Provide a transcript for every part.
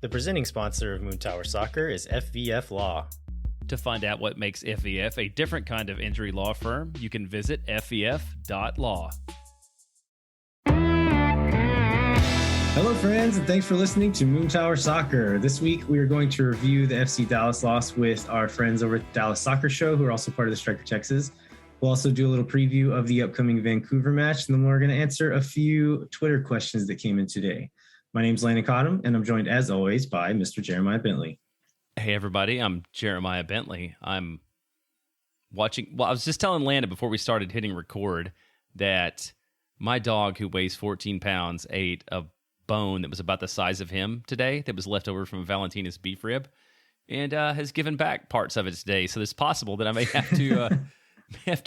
The presenting sponsor of Moon Tower Soccer is FVF Law. To find out what makes FVF a different kind of injury law firm, you can visit fvf.law. Hello, friends, and thanks for listening to Moon Tower Soccer. This week, we are going to review the FC Dallas loss with our friends over at the Dallas Soccer Show, who are also part of the Striker Texas. We'll also do a little preview of the upcoming Vancouver match, and then we're going to answer a few Twitter questions that came in today. My name's Landon Cottam, and I'm joined, as always, by Mr. Jeremiah Bentley. Hey, everybody, I'm Jeremiah Bentley. I'm watching... Well, I was just telling Landon before we started hitting record that my dog, who weighs 14 pounds, ate a bone that was about the size of him today that was left over from Valentina's beef rib and has given back parts of it today. So it's possible that I may have to... there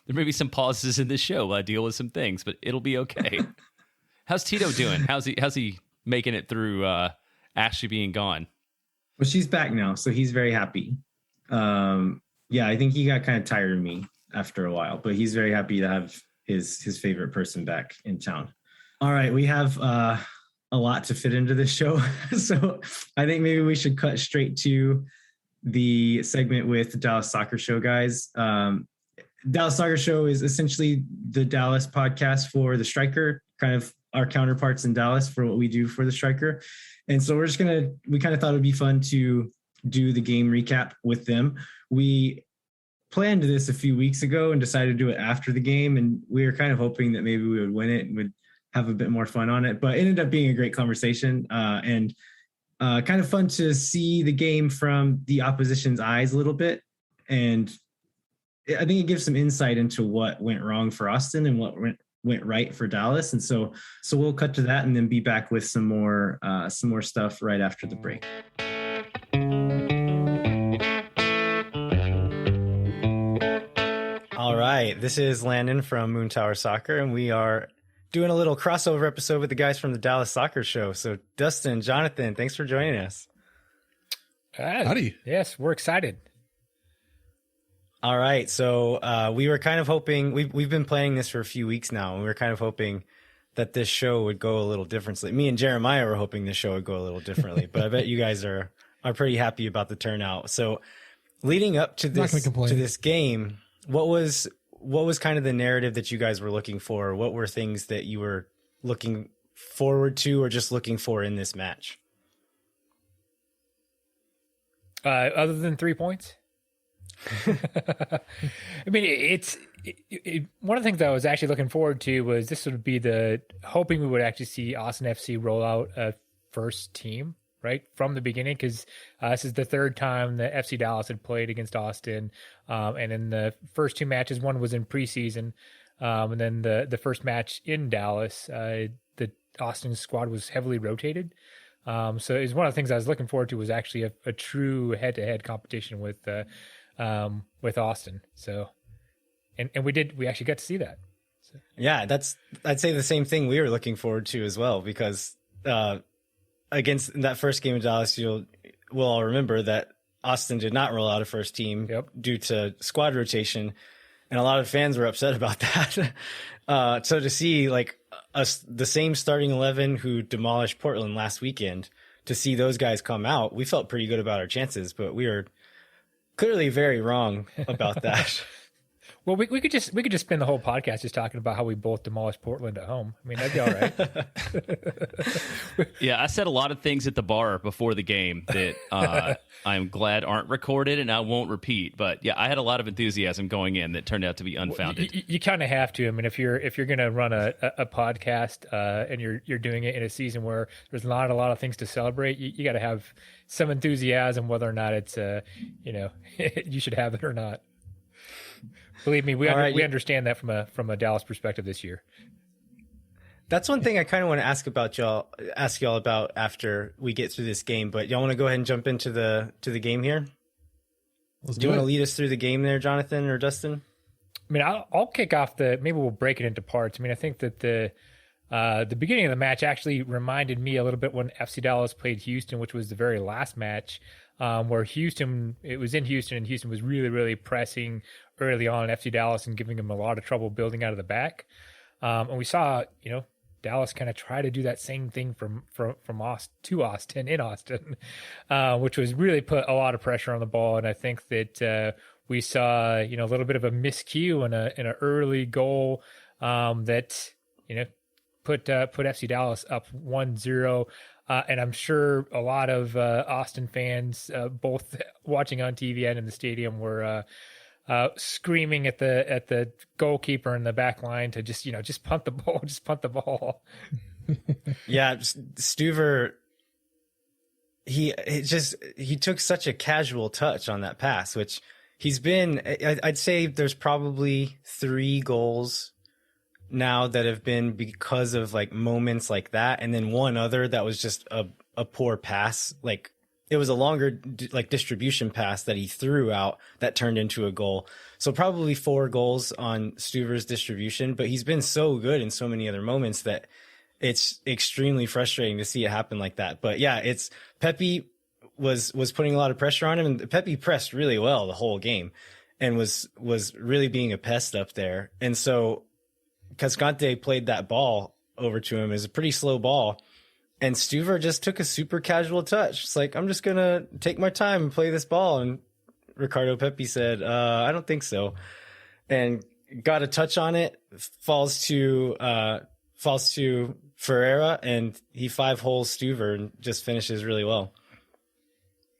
may be some pauses in this show while I deal with some things, but it'll be okay. How's Tito doing? How's he making it through Ashley being gone? Well, she's back now, so he's very happy. I think he got kind of tired of me after a while, but he's very happy to have his favorite person back in town. All right, we have a lot to fit into this show, so I think maybe we should cut straight to the segment with the Dallas Soccer Show guys. Dallas Soccer Show is essentially the Dallas podcast for the Striker, kind of our counterparts in Dallas for what we do for the Striker. And so we kind of thought it'd be fun to do the game recap with them. We planned this a few weeks ago and decided to do it after the game. And we were kind of hoping that maybe we would win it and would have a bit more fun on it, but it ended up being a great conversation and kind of fun to see the game from the opposition's eyes a little bit. And I think it gives some insight into what went wrong for Austin and what went right for Dallas. And so we'll cut to that and then be back with some more stuff right after the break. All right, this is Landon from Moon Tower Soccer, and we are doing a little crossover episode with the guys from the Dallas Soccer Show. So Dustin, Jonathan, thanks for joining us. Howdy. Yes, we're excited. All right, so we were kind of hoping, we've been planning this for a few weeks now, and we were kind of hoping that this show would go a little differently. Me and Jeremiah were hoping this show would go a little differently, but I bet you guys are pretty happy about the turnout. So leading up to this game, what was kind of the narrative that you guys were looking for? What were things that you were looking forward to or just looking for in this match? Other than 3 points? I mean, one of the things I was actually looking forward to was this would be hoping we would actually see Austin FC roll out a first team, right, from the beginning, because this is the third time that FC Dallas had played against Austin. And in the first two matches, one was in preseason, and then the first match in Dallas, the Austin squad was heavily rotated. So it was one of the things I was looking forward to was actually a true head-to-head competition with Austin. So, and we actually got to see that. So. Yeah, I'd say the same thing we were looking forward to as well, because against that first game in Dallas, we'll all remember that Austin did not roll out a first team due to squad rotation, and a lot of fans were upset about that. So to see the same starting 11 who demolished Portland last weekend, to see those guys come out, we felt pretty good about our chances, but we were clearly very wrong about that. Well, we could just spend the whole podcast just talking about how we both demolished Portland at home. I mean, that'd be all right. Yeah, I said a lot of things at the bar before the game that I'm glad aren't recorded and I won't repeat. But yeah, I had a lot of enthusiasm going in that turned out to be unfounded. Well, you kind of have to. I mean, if you're going to run a podcast and you're doing it in a season where there's not a lot of things to celebrate, you got to have some enthusiasm, whether or not it's you should have it or not. Believe me, we understand that from a Dallas perspective this year. That's one thing I kind of want to ask y'all about after we get through this game. But y'all want to go ahead and jump into the game here? Do you want to lead us through the game there, Jonathan or Dustin? I mean, I'll kick off maybe we'll break it into parts. I mean, I think that the beginning of the match actually reminded me a little bit when FC Dallas played Houston, which was the very last match, where it was in Houston, and Houston was really, really pressing early on FC Dallas and giving them a lot of trouble building out of the back. And we saw, Dallas kind of tried to do that same thing from Austin to Austin in Austin, which was really put a lot of pressure on the ball. And I think that we saw, a little bit of a miscue in an early goal that, put FC Dallas up 1-0. And I'm sure a lot of Austin fans, both watching on TV and in the stadium, were screaming at the goalkeeper in the back line to just punt the ball. Yeah, Stuver, he took such a casual touch on that pass, which he's been. I'd say there's probably 3 goals now that have been because of like moments like that, and then one other that was just a poor pass. Like it was a longer like distribution pass that he threw out that turned into a goal. So probably 4 goals on Stuver's distribution, but he's been so good in so many other moments that it's extremely frustrating to see it happen like that. But yeah, it's Pepe was putting a lot of pressure on him, and Pepe pressed really well the whole game and was really being a pest up there. And so Cascante played that ball over to him. It was a pretty slow ball, and Stuver just took a super casual touch. It's like, I'm just going to take my time and play this ball. And Ricardo Pepi said, I don't think so. And got a touch on it, falls to Ferreira, and he 5-holes Stuver and just finishes really well.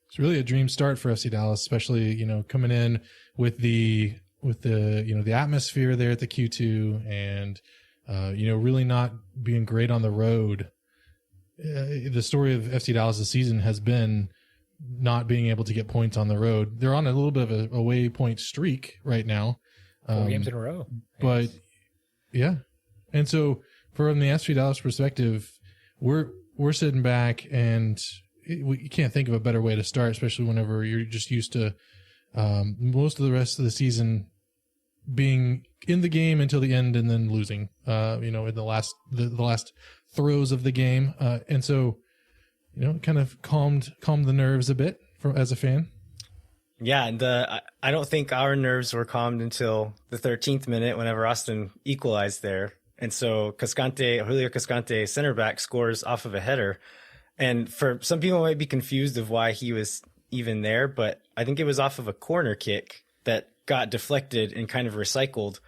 It's really a dream start for FC Dallas, especially, coming in with the the atmosphere there at the Q2, and really not being great on the road. The story of FC Dallas this season has been not being able to get points on the road. They're on a little bit of a away point streak right now. 4 games in a row. But yeah. And so from the FC Dallas perspective, we're sitting back, and you can't think of a better way to start, especially whenever you're just used to most of the rest of the season being in the game until the end and then losing, in the last throes of the game. And so, kind of calmed the nerves a bit as a fan. Yeah. And I don't think our nerves were calmed until the 13th minute, whenever Austin equalized there. And so Julio Cascante, center back, scores off of a header. And for some people might be confused of why he was even there, but I think it was off of a corner kick that got deflected and kind of recycled.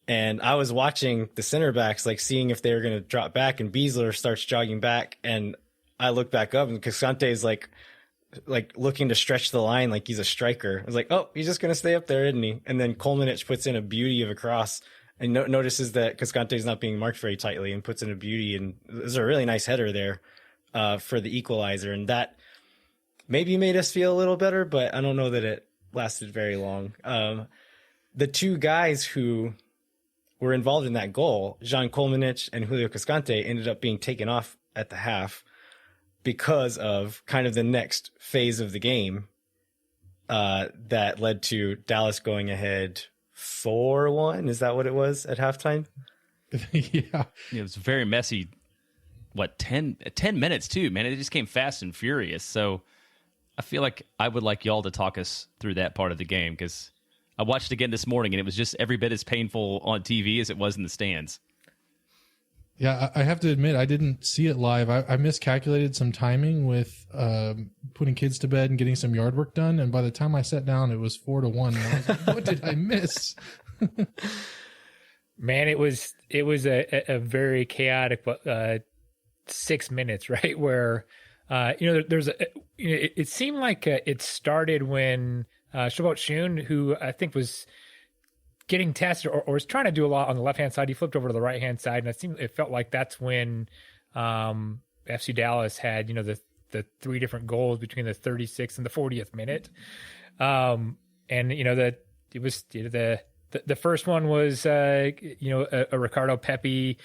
And I was watching the center backs, like seeing if they were going to drop back, and Beasler starts jogging back, and I look back up, and Cascante is like looking to stretch the line like he's a striker. I was like, oh, he's just going to stay up there, isn't he? And then Kolmanic puts in a beauty of a cross and notices that Cascante is not being marked very tightly and puts in a beauty. And there's a really nice header there for the equalizer. And that maybe made us feel a little better, but I don't know that it lasted very long. The 2 guys who were involved in that goal, Jean Kolmanic and Julio Cascante, ended up being taken off at the half because of kind of the next phase of the game that led to Dallas going ahead 4-1. Is that what it was at halftime? Yeah. It was very messy. 10 minutes too, man. It just came fast and furious. So I feel like I would like y'all to talk us through that part of the game, because I watched it again this morning and it was just every bit as painful on TV as it was in the stands. Yeah, I have to admit, I didn't see it live. I miscalculated some timing with putting kids to bed and getting some yard work done. And by the time I sat down, it was 4-1. And I was like, what did I miss? Man, it was a very chaotic 6 minutes, right? Where it seemed like it started when Shabbat Shun, who I think was getting tested or was trying to do a lot on the left-hand side, he flipped over to the right-hand side, and it felt like that's when FC Dallas had, the 3 different goals between the 36th and the 40th minute. And it was the first one was a Ricardo Pepi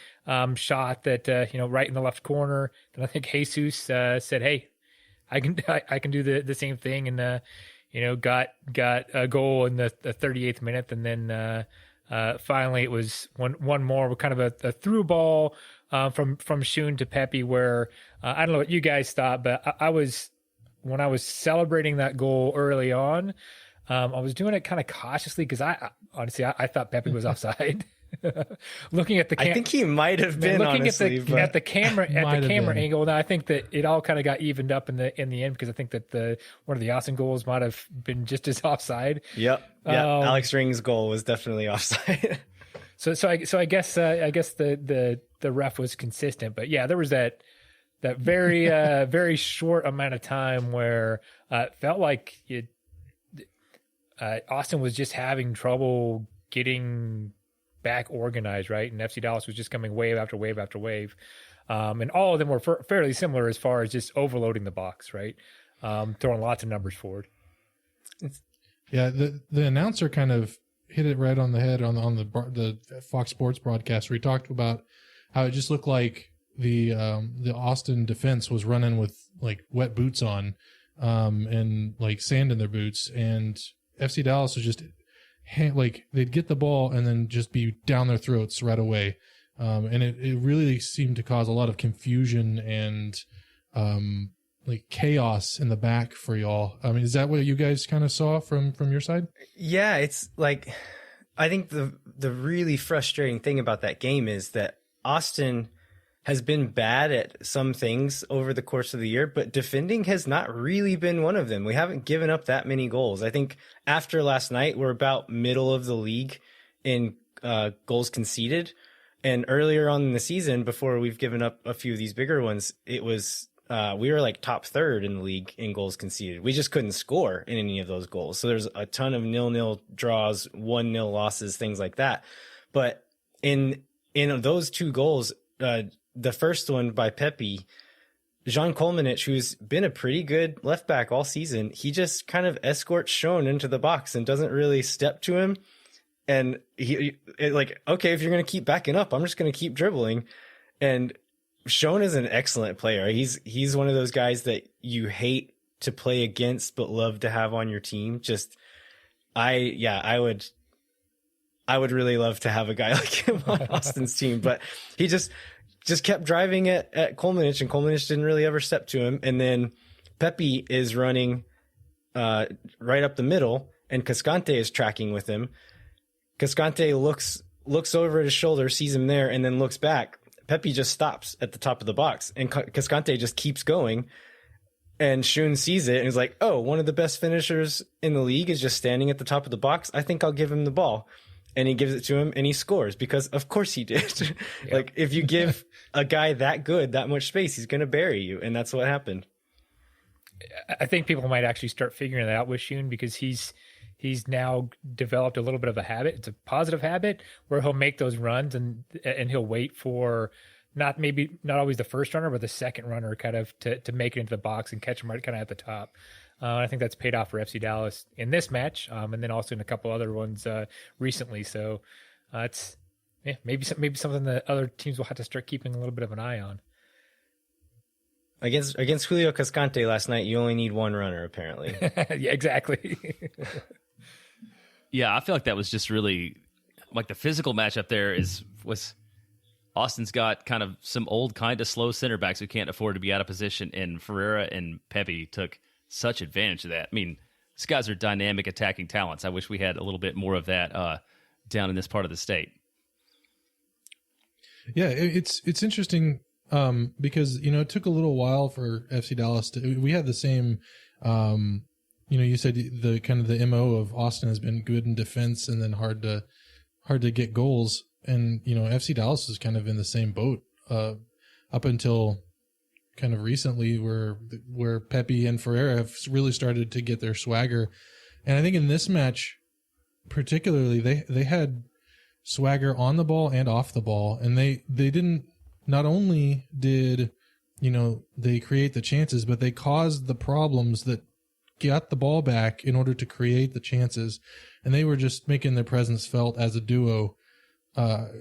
shot that right in the left corner. And I think Jesus said, "Hey, I can do the same thing," and got a goal in the 38th minute, and then finally it was one more, kind of a through ball from Shun to Pepi, where I don't know what you guys thought, but when I was celebrating that goal early on, I was doing it kind of cautiously, because I honestly thought Pepi was offside. Looking at the I think he might have been, looking honestly, at the camera been. angle. Now I think that it all kind of got evened up in the end, because I think that one of the Austin goals might have been just as offside. Yep. Alex Ring's goal was definitely offside. So I guess the ref was consistent, but yeah, there was that very very short amount of time where it felt like Austin was just having trouble getting back organized, right? And FC Dallas was just coming wave after wave after wave, and all of them were fairly similar as far as just overloading the box, right? Throwing lots of numbers forward. Yeah, the announcer kind of hit it right on the head on the Fox Sports broadcast, where he talked about how it just looked like the Austin defense was running with like wet boots on, and like sand in their boots, and FC Dallas was just like they'd get the ball and then just be down their throats right away, and it really seemed to cause a lot of confusion and like chaos in the back for y'all. I mean, is that what you guys kind of saw from your side? Yeah, it's like, I think the really frustrating thing about that game is that Austin has been bad at some things over the course of the year, but defending has not really been one of them. We haven't given up that many goals. I think after last night, we're about middle of the league in goals conceded. And earlier on in the season, before we've given up a few of these bigger ones, it was we were like top third in the league in goals conceded. We just couldn't score in any of those goals. So there's a ton of 0-0 draws, 1-0 losses, things like that. But in those two goals, the first one by Pepe, Jean Kolmanic, who's been a pretty good left back all season, he just kind of escorts Schoen into the box and doesn't really step to him. And okay, if you're going to keep backing up, I'm just going to keep dribbling. And Schoen is an excellent player. He's one of those guys that you hate to play against but love to have on your team. I would really love to have a guy like him on Austin's team, but he just kept driving at Kolmanic, and Kolmanic didn't really ever step to him. And then Pepe is running right up the middle, and Cascante is tracking with him. Cascante looks over his shoulder, sees him there, and then looks back. Pepe just stops at the top of the box, and Cascante just keeps going. And Schoen sees it and is like, oh, one of the best finishers in the league is just standing at the top of the box. I think I'll give him the ball. And he gives it to him, and he scores, because of course he did. Yep. Like, if you give a guy that good, that much space, he's going to bury you. And that's what happened. I think people might actually start figuring that out with Schoen, because he's now developed a little bit of a habit. It's a positive habit where he'll make those runs and he'll wait for not always the first runner, but the second runner kind of to make it into the box and catch him right kind of at the top. I think that's paid off for FC Dallas in this match, and then also in a couple other ones recently. So it's maybe something that other teams will have to start keeping a little bit of an eye on. Against Julio Cascante last night, you only need one runner, apparently. Yeah, exactly. Yeah, I feel like that was just really like the physical matchup there was Austin's got kind of some old kind of slow center backs who can't afford to be out of position, and Ferreira and Pepe took such advantage of that. I mean, these guys are dynamic attacking talents. I wish we had a little bit more of that down in this part of the state. Yeah, it's interesting because, it took a little while for FC Dallas we had the same, you said the kind of the MO of Austin has been good in defense and then hard to get goals. And, FC Dallas is kind of in the same boat up until kind of recently where Pepe and Ferreira have really started to get their swagger. And I think in this match particularly, they had swagger on the ball and off the ball. And they didn't, not only did, they create the chances, but they caused the problems that got the ball back in order to create the chances. And they were just making their presence felt as a duo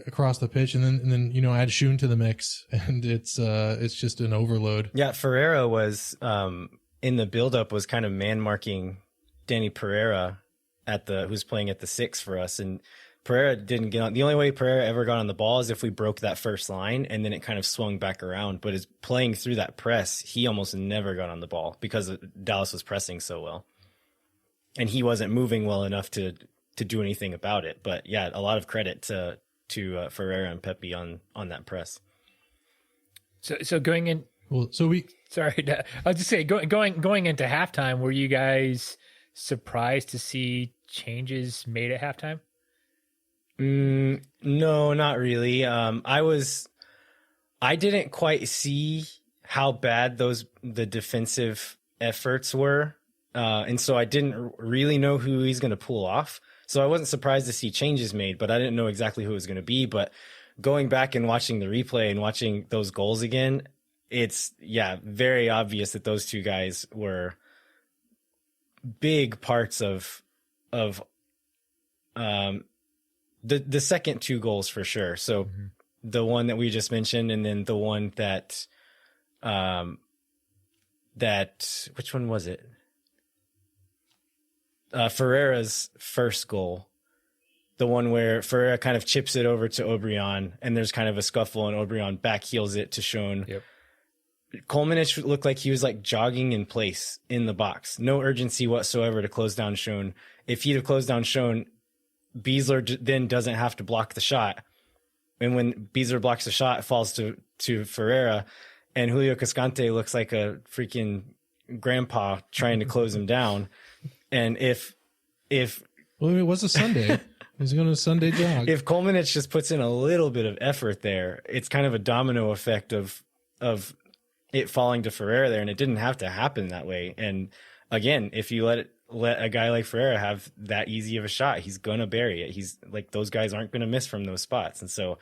across the pitch, and then add Schoen to the mix, and it's just an overload. Yeah, Ferreira was in the buildup was kind of man marking Danny Pereira who's playing at the 6 for us, and Pereira didn't get on. The only way Pereira ever got on the ball is if we broke that first line, and then it kind of swung back around. But as playing through that press, he almost never got on the ball because Dallas was pressing so well, and he wasn't moving well enough to do anything about it. But yeah, a lot of credit to Ferreira and Pepe on that press. So going in. Well, so we. Sorry, I was just saying going into halftime. Were you guys surprised to see changes made at halftime? No, not really. I didn't quite see how bad the defensive efforts were. And so I didn't really know who he's going to pull off. So I wasn't surprised to see changes made, but I didn't know exactly who it was going to be. But going back and watching the replay and watching those goals again, it's very obvious that those two guys were big parts of the second two goals for sure. So the one that we just mentioned, and then the one that which one was it? Ferreira's first goal, the one where Ferreira kind of chips it over to Obrian, and there's kind of a scuffle, and Obrian backheels it to Schoen. Yep. Kolmanic looked like he was like jogging in place in the box. No urgency whatsoever to close down Schoen. If he'd have closed down Schoen, Beasler then doesn't have to block the shot. And when Beasler blocks the shot, it falls to Ferreira, and Julio Cascante looks like a freaking grandpa trying to close him down. And if Well, it was a Sunday. He's going to a Sunday jog. If Kolmanic just puts in a little bit of effort there, it's kind of a domino effect of it falling to Ferreira there, and it didn't have to happen that way. And again, if you let a guy like Ferreira have that easy of a shot, he's going to bury it. He's like, those guys aren't going to miss from those spots. And so,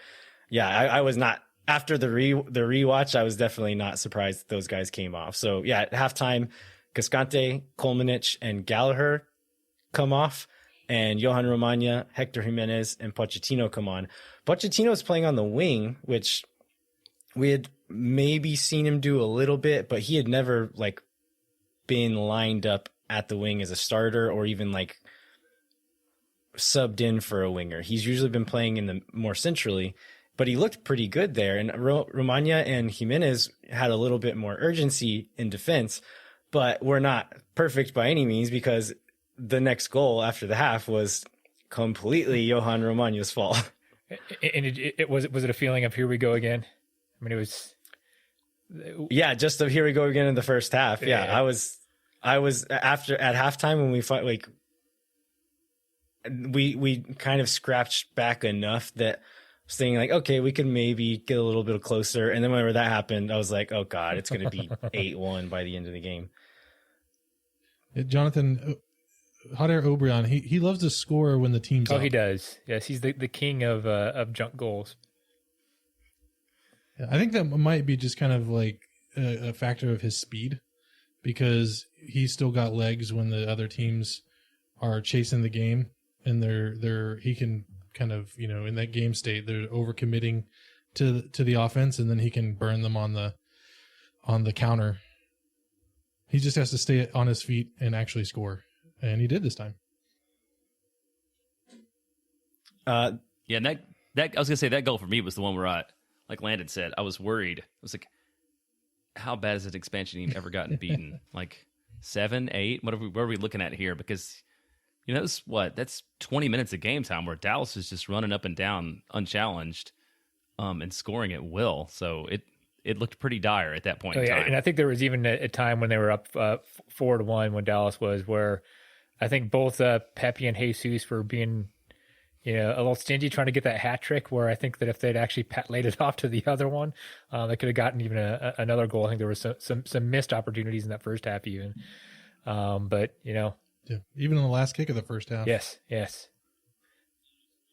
I was not, after the rewatch, I was definitely not surprised that those guys came off. So at halftime, Cascante, Kolmanic, and Gallagher come off, and Johan Romagna, Hector Jimenez, and Pochettino come on. Pochettino's playing on the wing, which we had maybe seen him do a little bit, but he had never like been lined up at the wing as a starter or even like subbed in for a winger. He's usually been playing in the more centrally, but he looked pretty good there. And Romagna and Jimenez had a little bit more urgency in defense, but we're not perfect by any means, because the next goal after the half was completely Johan Romagna's fault. And it was it a feeling of here we go again? I mean, it was. Just of here we go again in the first half. I was after at halftime when we fight, like we kind of scratched back enough that I was thinking like, okay, we could maybe get a little bit closer. And then whenever that happened, I was like, oh God, it's going to be 8-1 by the end of the game. Jonathan, Hot Air Obrian, he loves to score when the team's up. He does. Yes, he's the king of junk goals. I think that might be just kind of like a factor of his speed, because he's still got legs when the other teams are chasing the game, and he can kind of, in that game state, they're overcommitting to the offense, and then he can burn them on the counter. He just has to stay on his feet and actually score, and he did this time. And that I was gonna say that goal for me was the one where like Landon said, I was worried. I was like, how bad has an expansion team ever gotten beaten? Like 7, 8? What are we looking at here? Because that's 20 minutes of game time where Dallas is just running up and down unchallenged, and scoring at will. So it looked pretty dire at that point in time. And I think there was even a time when they were up 4-1 when Dallas was, where I think both Pepe and Jesus were being a little stingy trying to get that hat trick, where I think that if they'd actually laid it off to the other one, they could have gotten even another goal. I think there was some missed opportunities in that first half even. But, Yeah, even in the last kick of the first half. Yes.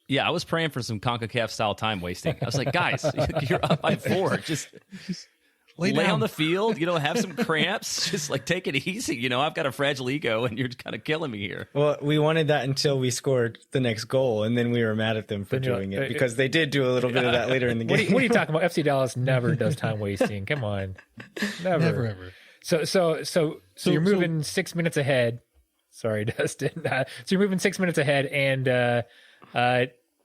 Yeah, I was praying for some CONCACAF style time wasting. I was like, guys, you're up by 4. Just lay on the field, have some cramps, just like take it easy. I've got a fragile ego and you're kind of killing me here. Well, we wanted that until we scored the next goal, and then we were mad at them for doing it, because they did do a little bit of that later in the game. What are you talking about? FC Dallas never does time wasting. Come on. Never ever. So you're moving 6 minutes ahead. Sorry, Dustin. So you're moving 6 minutes ahead, and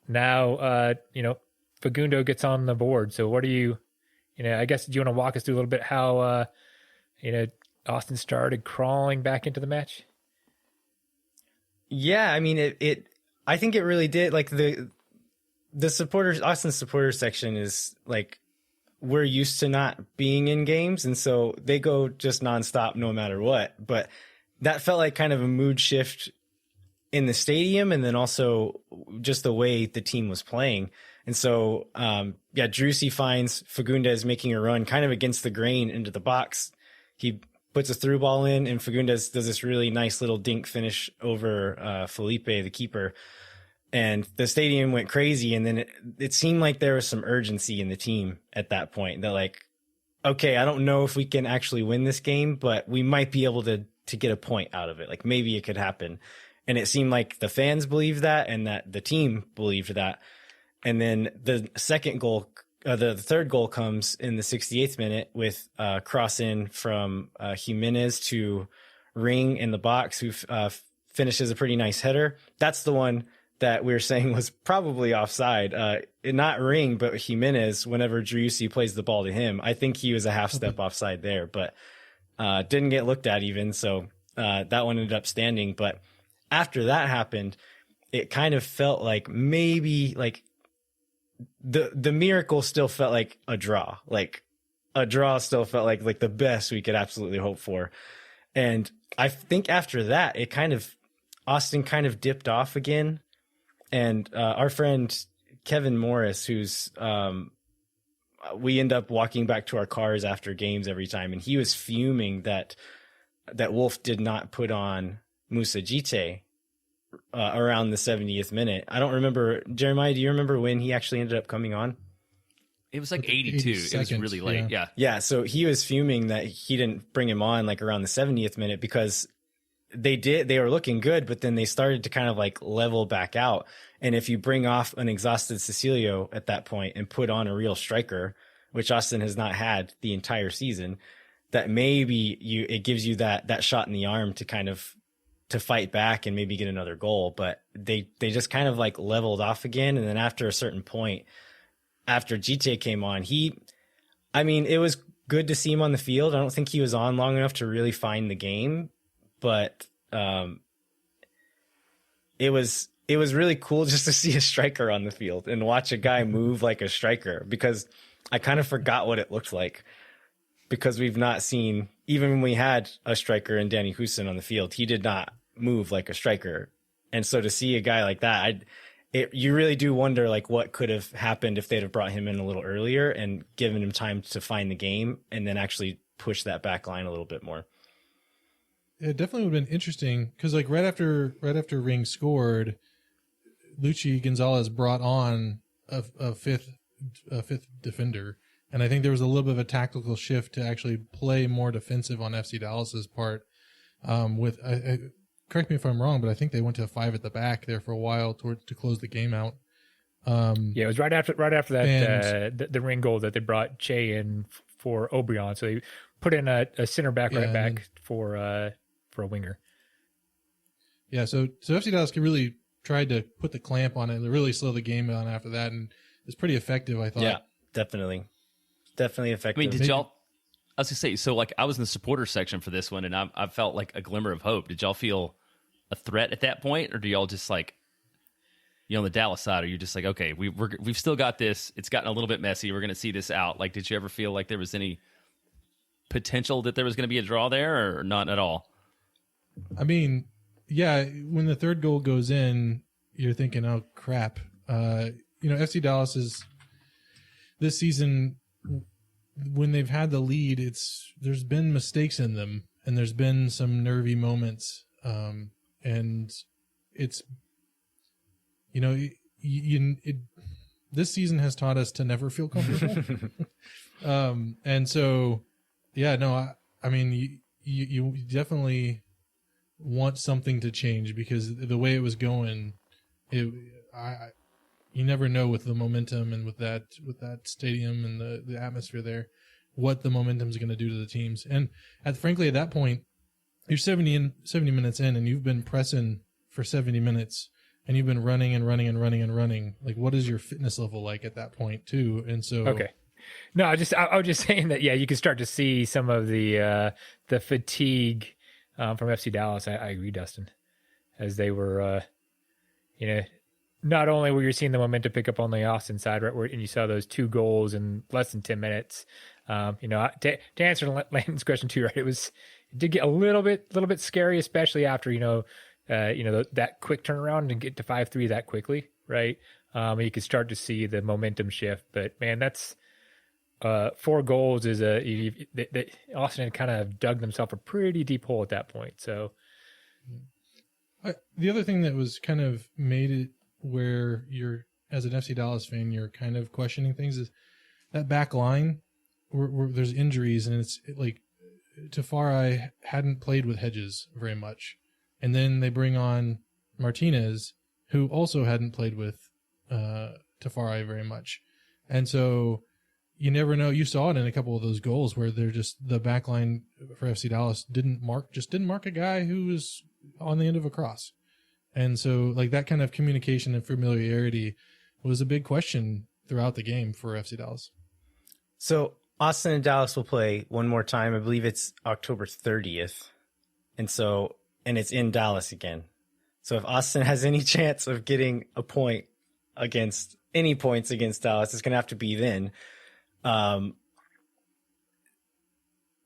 now Fagundo gets on the board. So what do you I guess, do you want to walk us through a little bit how Austin started crawling back into the match? Yeah, I mean, I think it really did. Like Austin supporter section is like, we're used to not being in games, and so they go just nonstop no matter what. But that felt like kind of a mood shift in the stadium, and then also just the way the team was playing. And so, Driussi finds Fagundes making a run kind of against the grain into the box. He puts a through ball in, and Fagundes does this really nice little dink finish over Felipe, the keeper. And the stadium went crazy, and then it seemed like there was some urgency in the team at that point. They're like, okay, I don't know if we can actually win this game, but we might be able to get a point out of it. Like, maybe it could happen. And it seemed like the fans believed that, and that the team believed that. And then the second goal, the third goal comes in the 68th minute with cross in from Jimenez to Ring in the box, who finishes a pretty nice header. That's the one that we were saying was probably offside. Not Ring, but Jimenez, whenever Driussi plays the ball to him. I think he was a half step offside there, but didn't get looked at even. So that one ended up standing. But after that happened, it kind of felt like maybe like the miracle still felt like a draw. Like a draw still felt like the best we could absolutely hope for. And I think after that, Austin kind of dipped off again. And our friend Kevin Morris, who's we end up walking back to our cars after games every time, and he was fuming that Wolf did not put on Moussa Djitte around the 70th minute. I don't remember. Jeremiah, do you remember when he actually ended up coming on? It was like 82. It was really late. Yeah. So he was fuming that he didn't bring him on like around the 70th minute, because they were looking good, but then they started to kind of like level back out. And if you bring off an exhausted Cecilio at that point and put on a real striker, which Austin has not had the entire season, that maybe it gives you that shot in the arm to kind of to fight back and maybe get another goal. But they just kind of like leveled off again. And then after a certain point, after Djitte came on, it was good to see him on the field. I don't think he was on long enough to really find the game, but it was really cool just to see a striker on the field and watch a guy move like a striker, because I kind of forgot what it looked like, because we've not seen, even when we had a striker in Danny Houston on the field, he did not move like a striker. And so to see a guy like that, you really do wonder like what could have happened if they'd have brought him in a little earlier and given him time to find the game and then actually push that back line a little bit more. It definitely would have been interesting, because like right after Ring scored, Luchi Gonzalez brought on a fifth defender, and I think there was a little bit of a tactical shift to actually play more defensive on FC Dallas's part. Correct me if I'm wrong, but I think they went to a 5 at the back there for a while to close the game out. It was right after that the Ring goal that they brought Che in for Obrion, so they put in a center back back for a winger. Yeah, so FC Dallas really tried to put the clamp on it and really slow the game down after that, and it's pretty effective, I thought. Yeah, definitely effective. I mean, did y'all? I was gonna say, so like I was in the supporter section for this one, and I felt like a glimmer of hope. Did y'all feel a threat at that point, or do y'all just like, on the Dallas side, are you just like, okay, we've still got this? It's gotten a little bit messy. We're gonna see this out. Like, did you ever feel like there was any potential that there was gonna be a draw there, or not at all? I mean, yeah, when the third goal goes in, you're thinking, oh crap. FC Dallas is this season, when they've had the lead, there's been mistakes in them, and there's been some nervy moments. And it's, this season has taught us to never feel comfortable. And so, yeah, no, I mean, you definitely want something to change, because the way it was going, you never know with the momentum and with that stadium and the atmosphere there, what the momentum is going to do to the teams. And frankly, at that point, you're 70 minutes in, and you've been pressing for 70 minutes, and you've been running and running and running and running. Like, what is your fitness level like at that point too? And so, okay. No, I was just saying that, yeah, you can start to see some of the fatigue from FC Dallas. I agree, Dustin, as they were, not only were you seeing the momentum pick up on the Austin side, right, and you saw those 2 goals in less than 10 minutes. To answer Landon's question too, right, it did get a little bit scary, especially after that quick turnaround and get to 5-3 that quickly, right? You could start to see the momentum shift. But man, that's 4 goals is Austin had kind of dug themselves a pretty deep hole at that point. So the other thing that was kind of made it where you're, as an FC Dallas fan, you're kind of questioning things is that back line where there's injuries, and it's like Tafari hadn't played with Hedges very much. And then they bring on Martinez, who also hadn't played with Tafari very much. And so you never know. You saw it in a couple of those goals where they're just, the back line for FC Dallas didn't mark a guy who was on the end of a cross. And so like that kind of communication and familiarity was a big question throughout the game for FC Dallas. So Austin and Dallas will play one more time. I believe it's October 30th. And it's in Dallas again. So if Austin has any chance of getting points against Dallas, it's going to have to be then.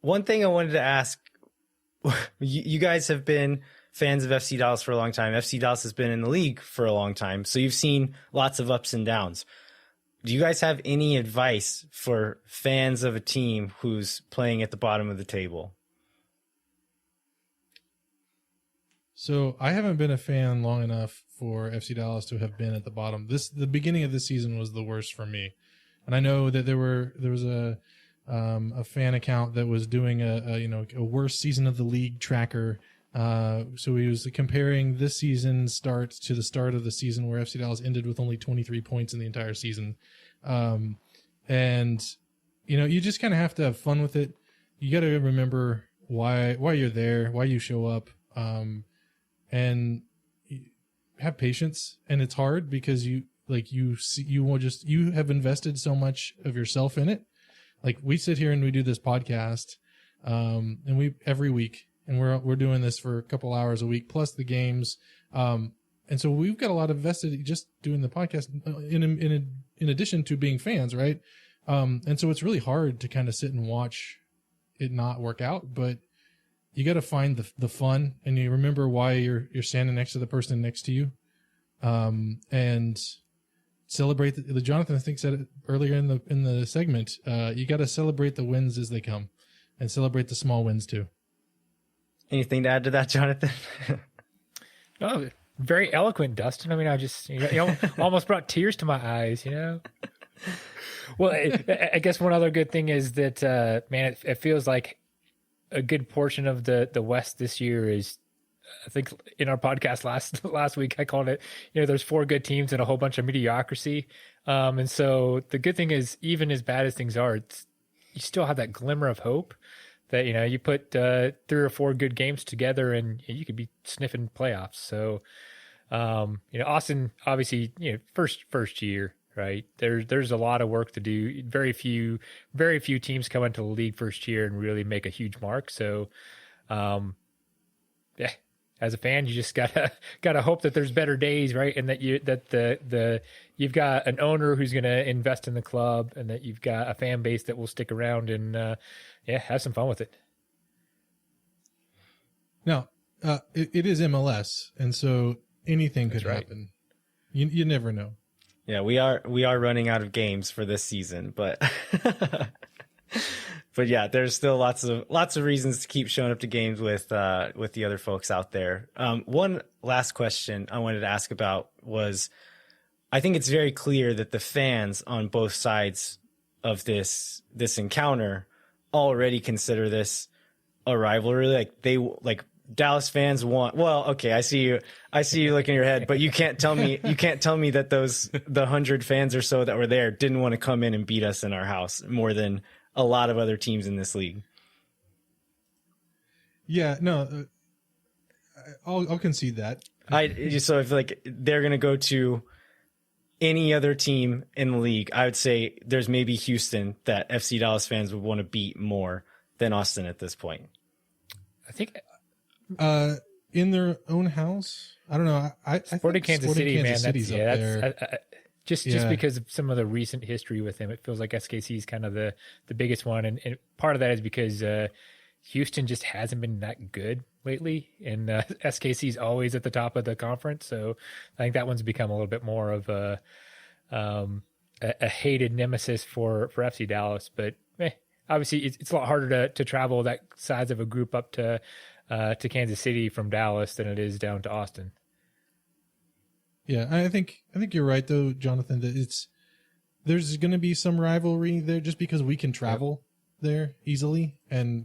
One thing I wanted to ask, you guys have been fans of FC Dallas for a long time. FC Dallas has been in the league for a long time. So you've seen lots of ups and downs. Do you guys have any advice for fans of a team who's playing at the bottom of the table? So I haven't been a fan long enough for FC Dallas to have been at the bottom. The beginning of this season was the worst for me. And I know that there was a fan account that was doing a worst season of the league tracker. So he was comparing this season's start to the start of the season where FC Dallas ended with only 23 points in the entire season. And you just kind of have to have fun with it. You got to remember why you're there, why you show up, and have patience. And it's hard because you have invested so much of yourself in it. Like we sit here and we do this podcast, and we every week. And we're doing this for a couple hours a week, plus the games. And so we've got a lot invested just doing the podcast in addition to being fans, right? And so it's really hard to kind of sit and watch it not work out, but you got to find the fun, and you remember why you're standing next to the person next to you, and celebrate the Jonathan, I think, said it earlier in the segment. You got to celebrate the wins as they come, and celebrate the small wins too. Anything to add to that, Jonathan? Oh, very eloquent, Dustin. I mean, I just almost brought tears to my eyes, Well, I guess one other good thing is that, man, it feels like a good portion of the West this year is, I think in our podcast last week, I called it, there's 4 good teams and a whole bunch of mediocrity. And so the good thing is, even as bad as things are, you still have that glimmer of hope. That you put 3 or 4 good games together and you could be sniffing playoffs. So, Austin obviously first year, right? There's a lot of work to do. Very few teams come into the league first year and really make a huge mark. So, yeah, as a fan, you just gotta hope that there's better days, right? And that you've got an owner who's going to invest in the club, and that you've got a fan base that will stick around and have some fun with it. Now, it is MLS, and so anything could happen. You never know. Yeah, we are running out of games for this season, but but yeah, there's still lots of reasons to keep showing up to games with the other folks out there. One last question I wanted to ask about was, I think it's very clear that the fans on both sides of this encounter already consider this a rivalry. Like Dallas fans want. Well, okay, I see you looking your head, but you can't tell me that the 100 fans or so that were there didn't want to come in and beat us in our house more than a lot of other teams in this league. Yeah, no, I'll concede that. So if they're gonna go to any other team in the league, I would say there's maybe Houston that FC Dallas fans would want to beat more than Austin at this point. I think in their own house. I don't know. I Sporting think Kansas City, man. City's up there. Just because of some of the recent history with him, it feels like SKC is kind of the biggest one, and part of that is because Houston just hasn't been that good lately, and SKC is always at the top of the conference. So I think that one's become a little bit more of a hated nemesis for FC Dallas. But obviously, it's a lot harder to travel that size of a group up to Kansas City from Dallas than it is down to Austin. Yeah, I think you're right though, Jonathan. That there's going to be some rivalry there just because we can travel there easily, and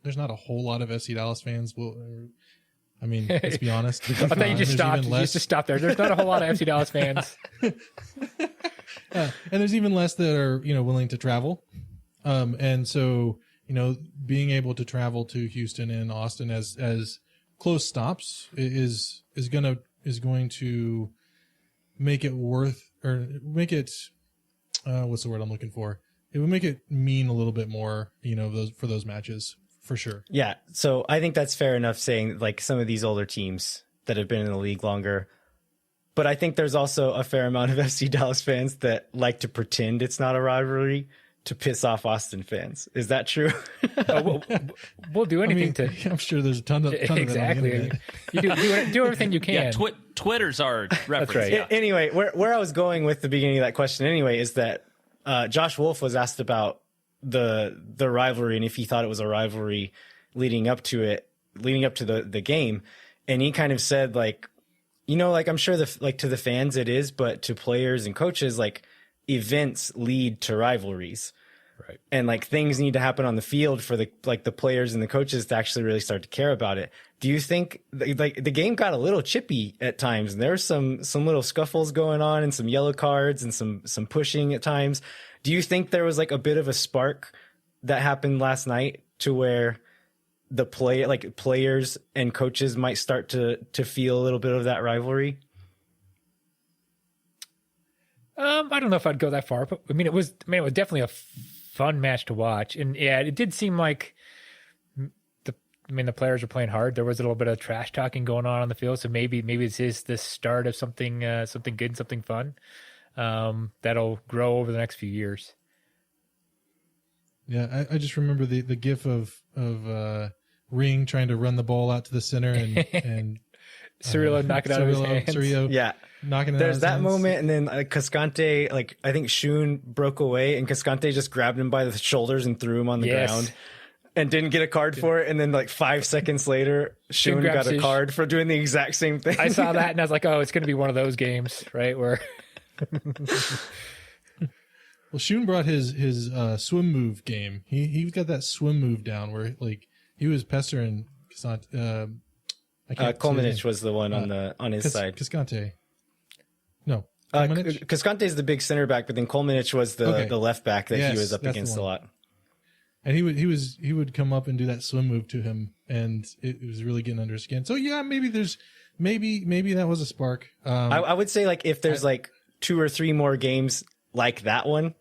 there's not a whole lot of FC Dallas fans. I mean, let's be honest. I thought you just stopped. You just stopped there. There's not a whole lot of FC Dallas fans, and there's even less that are willing to travel, and so being able to travel to Houston and Austin as close stops is going to make it what's the word I'm looking for? It would make it mean a little bit more, for those matches for sure. Yeah. So I think that's fair enough saying like some of these older teams that have been in the league longer, but I think there's also a fair amount of FC Dallas fans that like to pretend it's not a rivalry to piss off Austin fans. Is that true? We'll do anything to. I'm sure there's a ton of exactly. You do everything you can. Yeah, Twitter's our reference. That's right. Yeah. Anyway, where I was going with the beginning of that question anyway is that Josh Wolf was asked about the rivalry and if he thought it was a rivalry leading up to the game, and he kind of said like I'm sure to the fans it is, but to players and coaches like events lead to rivalries. Right. And like things need to happen on the field for the players and the coaches to actually really start to care about it. Do you think like the game got a little chippy at times and there were some little scuffles going on and some yellow cards and some pushing at times? Do you think there was like a bit of a spark that happened last night to where the players and coaches might start to feel a little bit of that rivalry? I don't know if I'd go that far, but I mean, it was definitely a fun match to watch, and yeah, it did seem like the players were playing hard. There was a little bit of trash talking going on the field, so maybe this is the start of something good and something fun that'll grow over the next few years. Yeah, I just remember the gif of Ring trying to run the ball out to the center and Cirillo knock it out of his hands. Cirillo, yeah. There's that moment, and then Cascante, I think Shun broke away, and Cascante just grabbed him by the shoulders and threw him on the ground, and didn't get a card for it. And then 5 seconds later, Shun got a card for doing the exact same thing. I saw that, and I was like, "Oh, it's going to be one of those games, right?" Where well, Shun brought his swim move game. He got that swim move down where he was pestering Cascante. Kolmanic was the one on his side. Cascante. No. Cascante is the big center back, but then Kolmanic was the left back that he was up against a lot. And he would come up and do that swim move to him, and it was really getting under his skin. So yeah, maybe that was a spark. I would say if there's 2 or 3 more games like that one,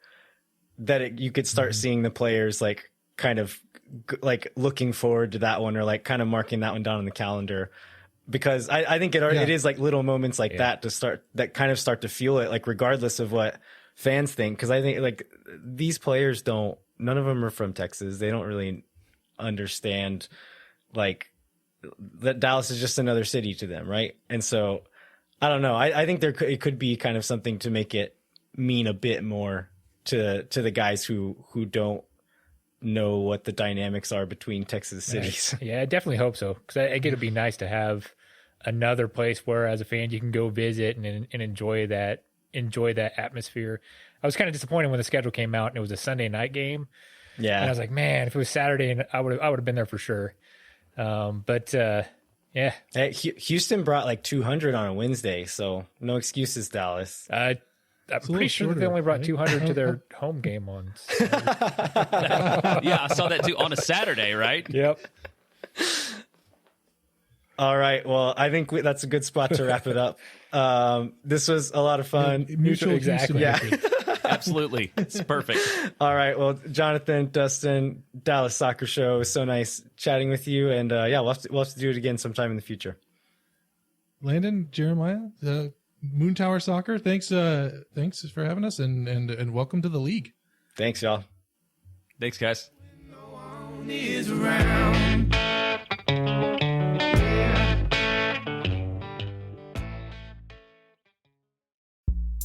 that you could start seeing the players kind of looking forward to that one, or kind of marking that one down on the calendar, because I think it is little moments that kind of start to feel it, regardless of what fans think. Because I think these players none of them are from Texas. They don't really understand that Dallas is just another city to them, right? And so I don't know. I think it could be kind of something to make it mean a bit more to the guys who don't know what the dynamics are between Texas cities. Yeah, I definitely hope so, because I think it'd be nice to have another place where, as a fan, you can go visit and enjoy that atmosphere. I was kind of disappointed when the schedule came out and it was a Sunday night game. Yeah, and I was like, man, if it was Saturday, I would have been there for sure. Yeah. Hey, Houston brought 200 on a Wednesday, so no excuses, Dallas. I'm pretty sure they only brought 200 to their home game once. Yeah, I saw that too on a Saturday, right? Yep. All right. Well, I think that's a good spot to wrap it up. This was a lot of fun. Mutual exactly. Yeah. Absolutely. It's perfect. All right. Well, Jonathan, Dustin, Dallas Soccer Show. It was so nice chatting with you. And we'll have to do it again sometime in the future. Landon, Jeremiah, Moon Tower Soccer. Thanks for having us and welcome to the league. Thanks, y'all. Thanks, guys.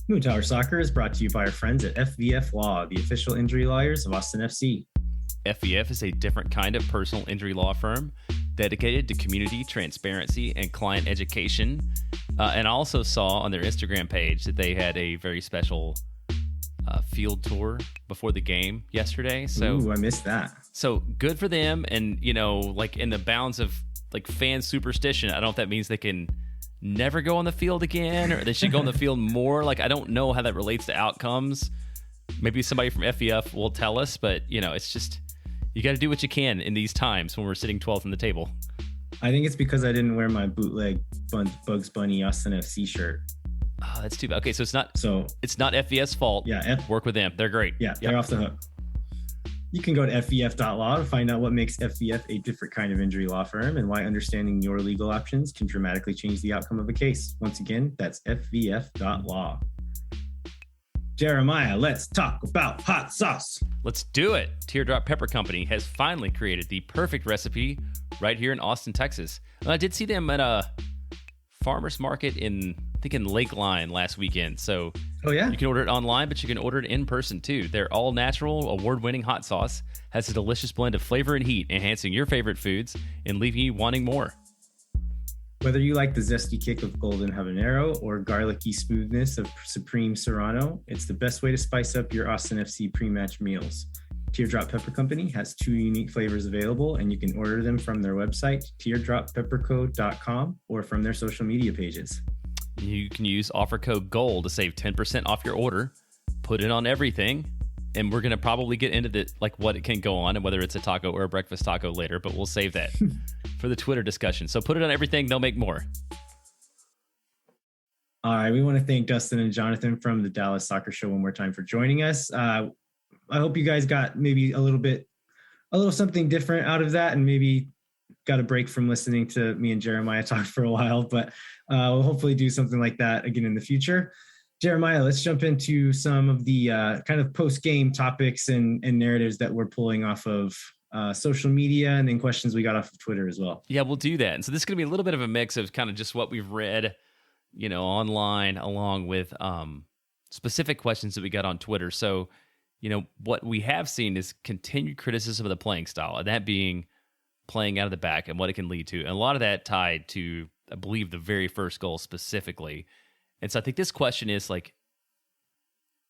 Moon Tower Soccer is brought to you by our friends at FVF Law, the official injury lawyers of Austin FC. FVF is a different kind of personal injury law firm dedicated to community transparency and client education. And I also saw on their Instagram page that they had a very special field tour before the game yesterday. So Ooh, I missed that. So good for them. And, like in the bounds of like fan superstition, I don't know if that means they can never go on the field again or they should go on the field more. Like, I don't know how that relates to outcomes. Maybe somebody from FEF will tell us, but it's just, you got to do what you can in these times when we're sitting 12th on the table. I think it's because I didn't wear my bootleg Bugs Bunny Austin FC shirt. Oh, that's too bad. Okay, so it's not FVS fault. Yeah, work with them. They're great. Yeah, they're off the hook. You can go to fef.law to find out what makes FVF a different kind of injury law firm and why understanding your legal options can dramatically change the outcome of a case. Once again, that's fvf.law. Jeremiah, let's talk about hot sauce. Let's do it. Teardrop Pepper Company has finally created the perfect recipe right here in Austin, Texas. I did see them at a farmer's market in Lakeline last weekend. So you can order it online, but you can order it in person too. Their all natural, award-winning hot sauce has a delicious blend of flavor and heat, enhancing your favorite foods and leaving you wanting more. Whether you like the zesty kick of golden habanero or garlicky smoothness of supreme serrano, it's the best way to spice up your Austin FC pre-match meals. Teardrop Pepper Company has 2 unique flavors available, and you can order them from their website, teardroppepperco.com, or from their social media pages. You can use offer code GOAL to save 10% off your order. Put it on everything, and we're going to probably get into what it can go on and whether it's a taco or a breakfast taco later, but we'll save that for the Twitter discussion. So put it on everything. They'll make more. All right. We want to thank Dustin and Jonathan from the Dallas Soccer Show one more time for joining us. I hope you guys got maybe a little something different out of that and maybe got a break from listening to me and Jeremiah talk for a while, but we'll hopefully do something like that again in the future. Jeremiah, let's jump into some of the kind of post-game topics and narratives that we're pulling off of social media and then questions we got off of Twitter as well. Yeah, we'll do that. And so this is going to be a little bit of a mix of kind of just what we've read, online along with specific questions that we got on Twitter. So, what we have seen is continued criticism of the playing style, and that being playing out of the back and what it can lead to. And a lot of that tied to, I believe, the very first goal specifically. And so I think this question is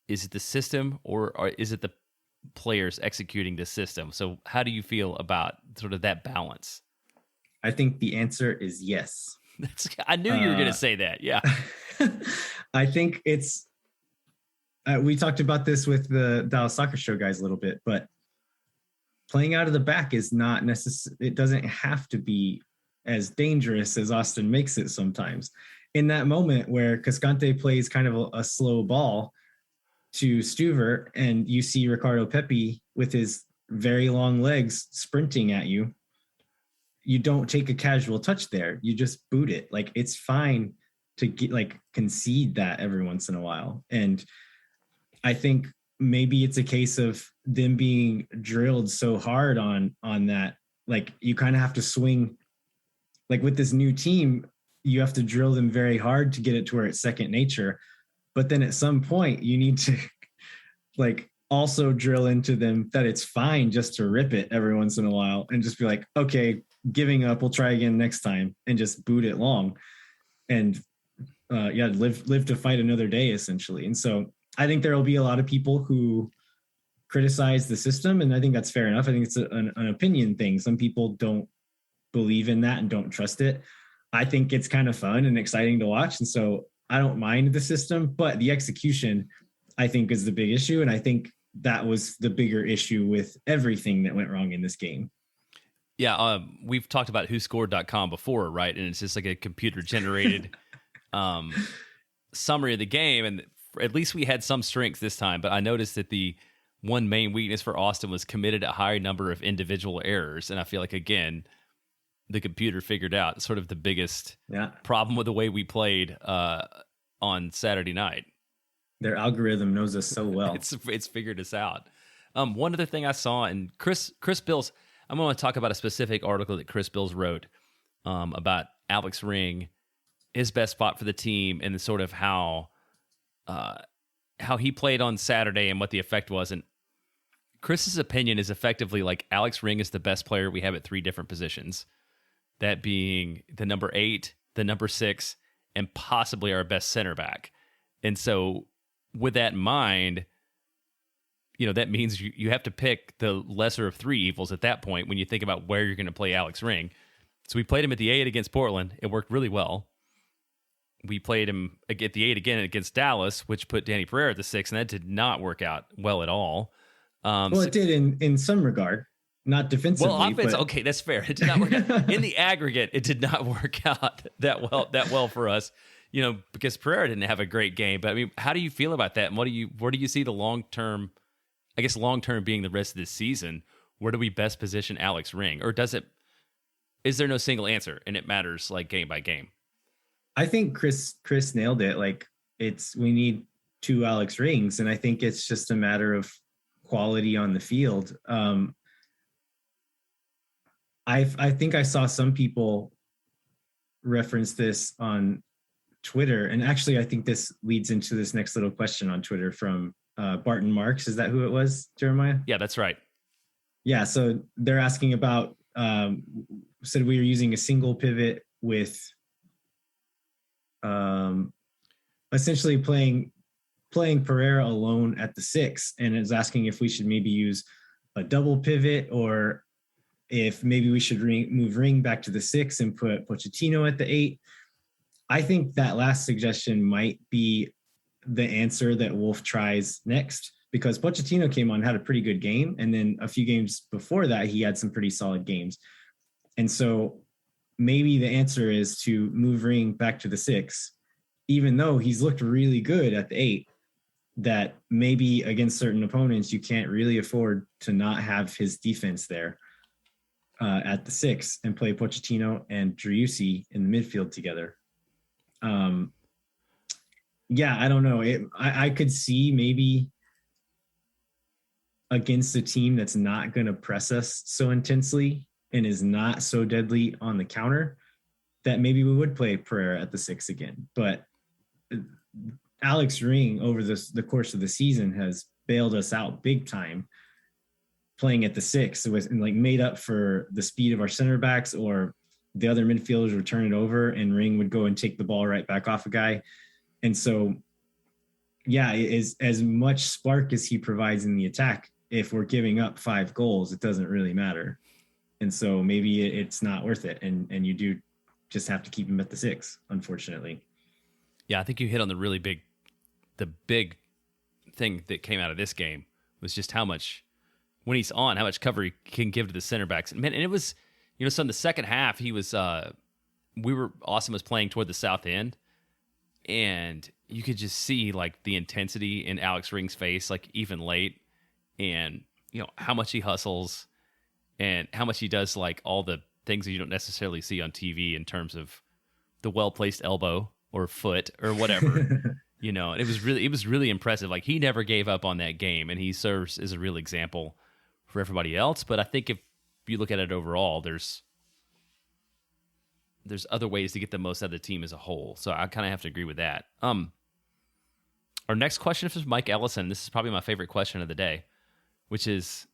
is it the system or is it the players executing the system? So how do you feel about sort of that balance? I think the answer is yes. I knew you were going to say that. Yeah. I think it's, we talked about this with the Dallas Soccer Show guys a little bit, but playing out of the back is not necessary. It doesn't have to be as dangerous as Austin makes it sometimes. In that moment where Cascante plays kind of a slow ball to Stuver and you see Ricardo Pepi with his very long legs sprinting at you, you don't take a casual touch there. You just boot it. It's fine to concede that every once in a while. And I think maybe it's a case of them being drilled so hard on that. You kind of have to swing, with this new team, you have to drill them very hard to get it to where it's second nature. But then at some point you need to also drill into them that it's fine just to rip it every once in a while and just be like, okay, giving up, we'll try again next time, and just boot it long and live to fight another day essentially. And so I think there will be a lot of people who criticize the system, and I think that's fair enough. I think it's an opinion thing. Some people don't believe in that and don't trust it. I think it's kind of fun and exciting to watch. And so I don't mind the system, but the execution, I think, is the big issue. And I think that was the bigger issue with everything that went wrong in this game. Yeah, we've talked about whoscored.com before, right? And it's just like a computer-generated summary of the game. And at least we had some strengths this time, but I noticed that the one main weakness for Austin was committed a high number of individual errors. And I feel like, again, the computer figured out sort of the biggest problem with the way we played on Saturday night. Their algorithm knows us so well. It's figured us out. One other thing I saw, and Chris Bills, I'm going to talk about a specific article that Chris Bills wrote about Alex Ring, his best spot for the team, and sort of how he played on Saturday and what the effect was. And Chris's opinion is effectively like Alex Ring is the best player we have at 3 different positions, that being the number 8, the number 6, and possibly our best center back. And so with that in mind, that means you have to pick the lesser of 3 evils at that point when you think about where you're going to play Alex Ring. So we played him at the 8 against Portland. It worked really well. We played him at the 8 again against Dallas, which put Danny Pereira at the 6, and that did not work out well at all. It did in some regard, not defensively. Well, offense, okay, that's fair. It did not work out. In the aggregate, it did not work out that well for us, because Pereira didn't have a great game. But I mean, how do you feel about that? And where do you see the long-term, I guess long-term being the rest of this season, where do we best position Alex Ring? Or is there no single answer and it matters like game by game? I think Chris nailed it. Like we need 2 Alex Rings, and I think it's just a matter of quality on the field. I think I saw some people reference this on Twitter, and actually I think this leads into this next little question on Twitter from Barton Marks. Is that who it was, Jeremiah? Yeah, that's right. Yeah, so they're asking about said we were using a single pivot with essentially playing Pereira alone at the 6, and is asking if we should maybe use a double pivot, or if maybe we should move Ring back to the 6 and put Pochettino at the 8. I think that last suggestion might be the answer that Wolf tries next, because Pochettino came on, had a pretty good game, and then a few games before that he had some pretty solid games. And so maybe the answer is to move Ring back to the 6, even though he's looked really good at the 8, that maybe against certain opponents, you can't really afford to not have his defense there at the 6 and play Pochettino and Driussi in the midfield together. I don't know. I could see maybe against a team that's not going to press us so intensely and is not so deadly on the counter, that maybe we would play Pereira at the 6 again. But Alex Ring over the course of the season has bailed us out big time playing at the 6. It was made up for the speed of our center backs, or the other midfielders would turn it over and Ring would go and take the ball right back off a guy. And so, it is as much spark as he provides in the attack. If we're giving up 5 goals, it doesn't really matter. And so maybe it's not worth it. And you do just have to keep him at the 6, unfortunately. Yeah, I think you hit on the big thing that came out of this game was just how much, when he's on, how much cover he can give to the center backs. And it was, so in the second half, he was, Austin was playing toward the south end, and you could just see like the intensity in Alex Ring's face, like even late, and how much he hustles and how much he does like all the things that you don't necessarily see on TV in terms of the well-placed elbow or foot or whatever. And it was really impressive. Like, he never gave up on that game, and he serves as a real example for everybody else. But I think if you look at it overall, there's other ways to get the most out of the team as a whole. So I kind of have to agree with that. Our next question is from Mike Ellison. This is probably my favorite question of the day, which is,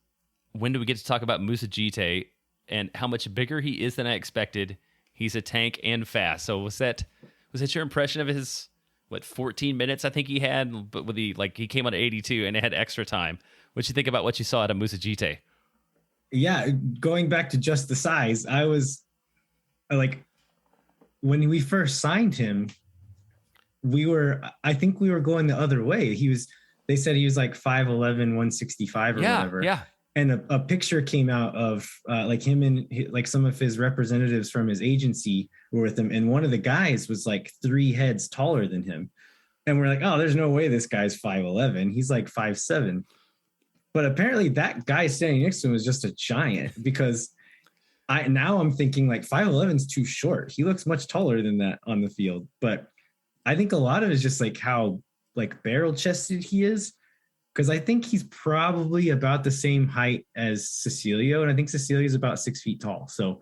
when do we get to talk about Moussa Djitte and how much bigger he is than I expected? He's a tank and fast. So was that your impression of his 14 minutes I think he had, but he came on at 82 and it had extra time? What'd you think about what you saw out of Moussa Djitte? Yeah, going back to just the size, I was like, when we first signed him, I think we were going the other way. They said he was like 5'11", 165 or whatever. Yeah. And a picture came out of him and like some of his representatives from his agency were with him. And one of the guys was like 3 heads taller than him. And we're like, oh, there's no way this guy's 5'11". He's like 5'7". But apparently that guy standing next to him is just a giant, because I'm thinking like 5'11" is too short. He looks much taller than that on the field. But I think a lot of it is just like how like barrel chested he is. Because I think he's probably about the same height as Cecilio. And I think Cecilio is about 6 feet tall. So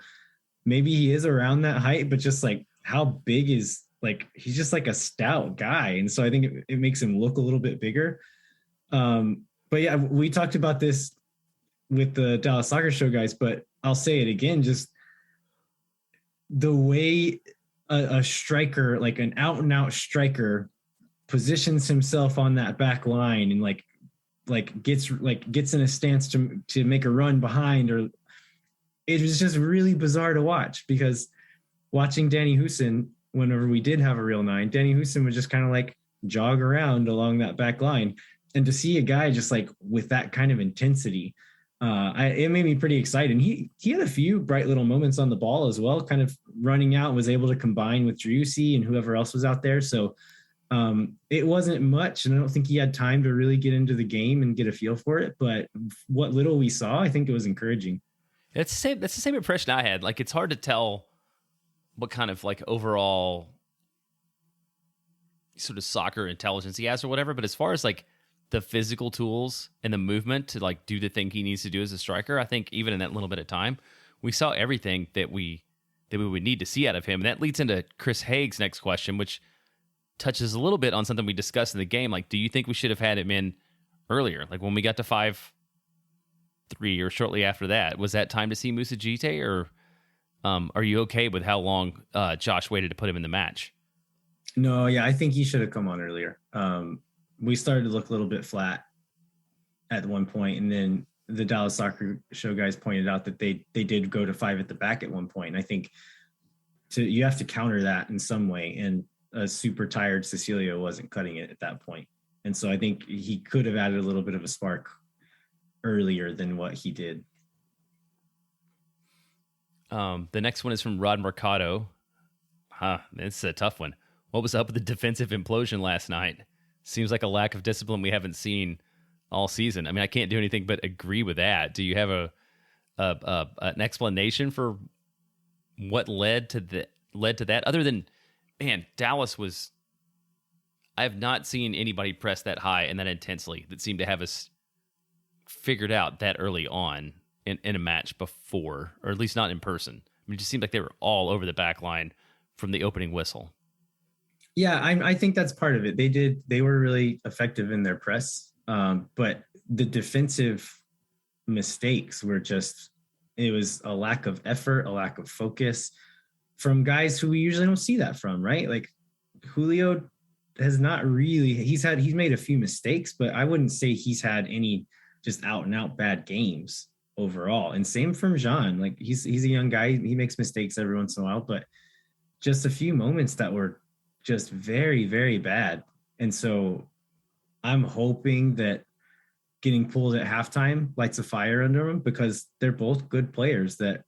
maybe he is around that height, but just like how big is, like, he's just like a stout guy. And so I think it makes him look a little bit bigger. But yeah, we talked about this with the Dallas Soccer Show guys, but I'll say it again, just the way a striker, like an out and out striker, positions himself on that back line and like gets in a stance to make a run behind, or it was just really bizarre to watch, because watching Danny Houston, whenever we did have a real 9, Danny Houston would just kind of like jog around along that back line. And to see a guy just like with that kind of intensity, it made me pretty excited. And he had a few bright little moments on the ball as well, kind of running out, was able to combine with Driussi and whoever else was out there. So it wasn't much, and I don't think he had time to really get into the game and get a feel for it. But what little we saw, I think it was encouraging. That's the same impression I had. Like, it's hard to tell what kind of like overall sort of soccer intelligence he has or whatever. But as far as like the physical tools and the movement to like do the thing he needs to do as a striker, I think even in that little bit of time, we saw everything that we would need to see out of him. And that leads into Chris Haig's next question, which touches a little bit on something we discussed in the game. Like, do you think we should have had him in earlier? Like when we got to 5-3 or shortly after that, was that time to see Moussa Djitte, or are you okay with how long Josh waited to put him in the match? No, yeah, I think he should have come on earlier. We started to look a little bit flat at one point, and then the Dallas Soccer Show guys pointed out that they did go to 5 at the back at one point. And I think you have to counter that in some way, and a super tired Cecilio wasn't cutting it at that point. And so I think he could have added a little bit of a spark earlier than what he did. The next one is from Rod Mercado. It's a tough one. What was up with the defensive implosion last night? Seems like a lack of discipline we haven't seen all season. I mean, I can't do anything but agree with that. Do you have an explanation for what led to that? Other than, man, Dallas was. I have not seen anybody press that high and that intensely that seemed to have us figured out that early on in a match before, or at least not in person. I mean, it just seemed like they were all over the back line from the opening whistle. Yeah, I think that's part of it. They were really effective in their press, but the defensive mistakes were just, it was a lack of effort, a lack of focus from guys who we usually don't see that from, right? Like Julio has not really, he's made a few mistakes, but I wouldn't say he's had any just out and out bad games overall. And same from Jean. Like he's a young guy. He makes mistakes every once in a while, but just a few moments that were just very, very bad. And so I'm hoping that getting pulled at halftime lights a fire under them, because they're both good players that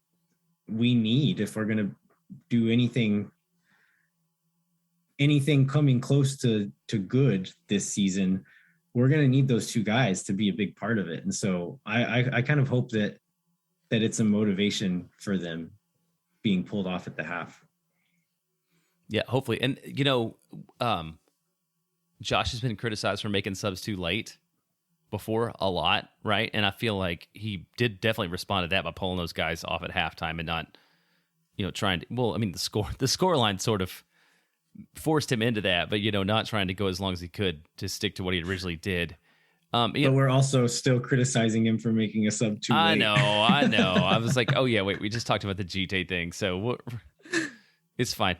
we need if we're going to do anything coming close to good this season. We're going to need those two guys to be a big part of it. And so I kind of hope that it's a motivation for them being pulled off at the half. Yeah, hopefully. And, Josh has been criticized for making subs too late before a lot, right? And I feel like he did definitely respond to that by pulling those guys off at halftime and not, trying to, well, I mean, the scoreline sort of forced him into that, but, not trying to go as long as he could to stick to what he originally did. But we're also still criticizing him for making a sub too late. I know. I was like, oh yeah, wait, we just talked about the Djitte thing, so it's fine.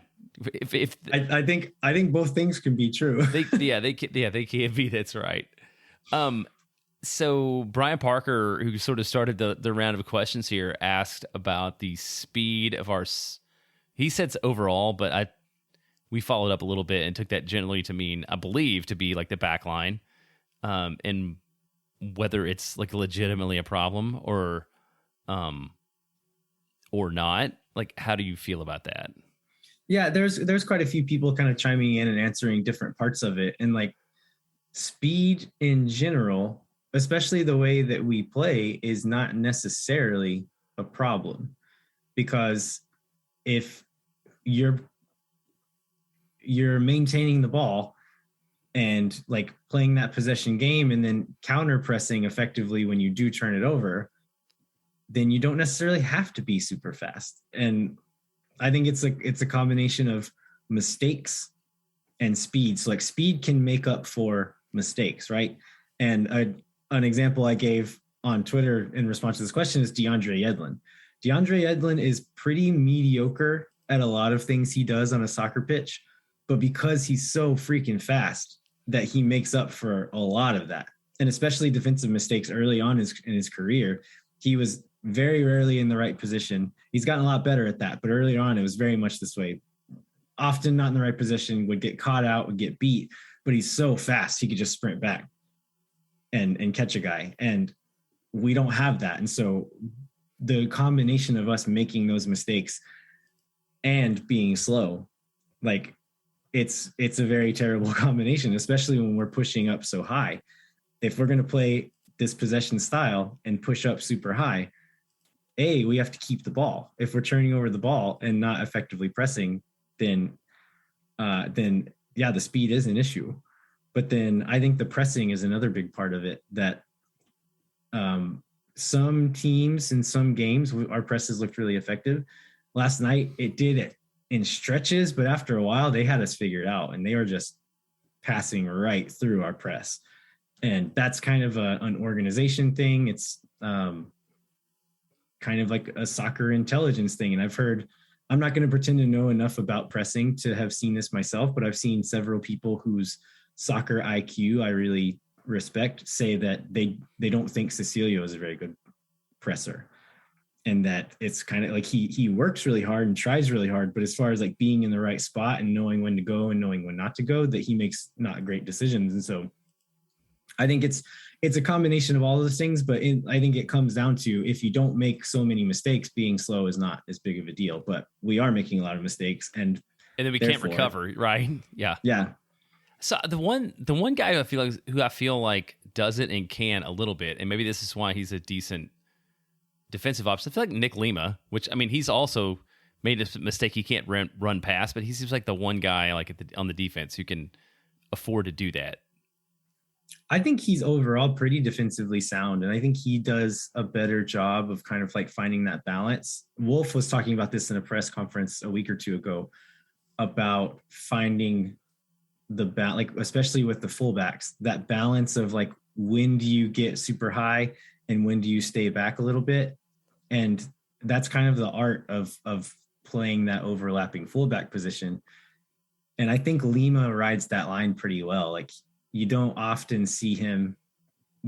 If I think both things can be true. they can be. That's right. So Brian Parker, who sort of started the round of questions here, asked about the speed of our. He said it's overall, but we followed up a little bit and took that generally to mean, I believe, to be like the back line, and whether it's like legitimately a problem or not. Like, how do you feel about that? Yeah, there's quite a few people kind of chiming in and answering different parts of it. And like speed in general, especially the way that we play, is not necessarily a problem, because if you're maintaining the ball and like playing that possession game and then counter pressing effectively when you do turn it over, then you don't necessarily have to be super fast. And I think it's a combination of mistakes and speed. So like speed can make up for mistakes, right? And an example I gave on Twitter in response to this question is DeAndre Yedlin. DeAndre Yedlin is pretty mediocre at a lot of things he does on a soccer pitch, but because he's so freaking fast, that he makes up for a lot of that. And especially defensive mistakes early on in his career, he was very rarely in the right position. He's gotten a lot better at that, but early on it was very much this way. Often not in the right position, would get caught out, would get beat, but he's so fast he could just sprint back and catch a guy. And we don't have that. And so the combination of us making those mistakes and being slow, like it's a very terrible combination, especially when we're pushing up so high. If we're going to play this possession style and push up super high, we have to keep the ball. If we're turning over the ball and not effectively pressing, then the speed is an issue. But then I think the pressing is another big part of it, that some teams in some games, our presses looked really effective. Last night it did it in stretches, but after a while they had us figured out and they were just passing right through our press. And that's kind of an organization thing. It's kind of like a soccer intelligence thing. And I'm not going to pretend to know enough about pressing to have seen this myself, but I've seen several people whose soccer IQ I really respect say that they don't think Cecilio is a very good presser. And that it's kind of like he works really hard and tries really hard, but as far as like being in the right spot and knowing when to go and knowing when not to go, that he makes not great decisions. And so I think it's a combination of all those things, but I think it comes down to, if you don't make so many mistakes, being slow is not as big of a deal, but we are making a lot of mistakes and then we can't recover, right? Yeah. Yeah. So the one guy who I feel like does it and can a little bit, and maybe this is why he's a decent defensive option. I feel like Nick Lima, which, I mean, he's also made a mistake he can't run past, but he seems like the one guy like on the defense who can afford to do that. I think he's overall pretty defensively sound, and I think he does a better job of kind of like finding that balance. Wolf was talking about this in a press conference a week or two ago about finding the like, especially with the fullbacks, that balance of like, when do you get super high and when do you stay back a little bit? And that's kind of the art of playing that overlapping fullback position. And I think Lima rides that line pretty well. Like, you don't often see him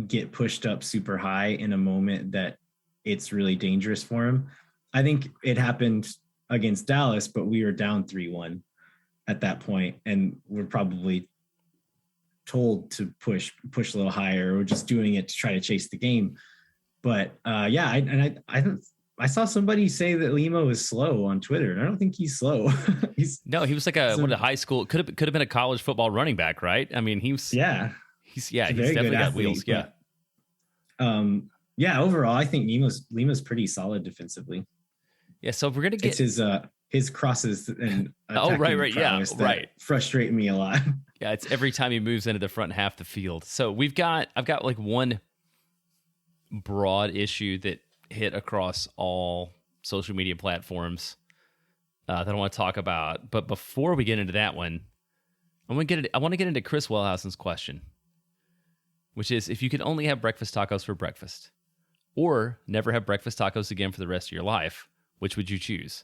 get pushed up super high in a moment that it's really dangerous for him. I think it happened against Dallas, but we were down 3-1 at that point, and we're probably told to push a little higher, or just doing it to try to chase the game. But I saw somebody say that Lima was slow on Twitter, and I don't think he's slow. No, he was like a high school, could have been a college football running back, right? I mean, he's definitely got wheels. But, overall, I think Lima's pretty solid defensively. Yeah, so we're gonna get his crosses and that frustrate me a lot. Yeah, it's every time he moves into the front half of the field. So I've got like one broad issue that hit across all social media platforms that I want to talk about. But before we get into that one, I want to get into Chris Wellhausen's question, which is, if you could only have breakfast tacos for breakfast, or never have breakfast tacos again for the rest of your life, which would you choose?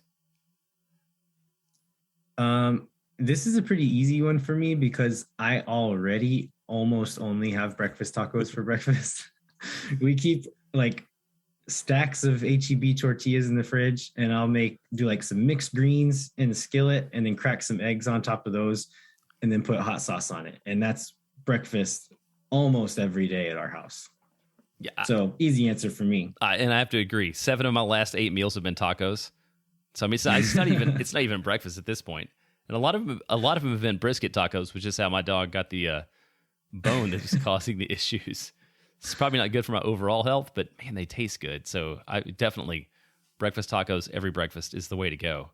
This is a pretty easy one for me because I already almost only have breakfast tacos for breakfast. We keep like stacks of HEB tortillas in the fridge, and I'll do like some mixed greens in the skillet and then crack some eggs on top of those and then put hot sauce on it. And that's breakfast almost every day at our house. Yeah. So easy answer for me. And I have to agree. 7 of my last 8 meals have been tacos. So I mean, it's not even breakfast at this point. And a lot of them have been brisket tacos, which is how my dog got the bone that was causing the issues. It's probably not good for my overall health, but man, they taste good. So I definitely breakfast tacos every breakfast is the way to go.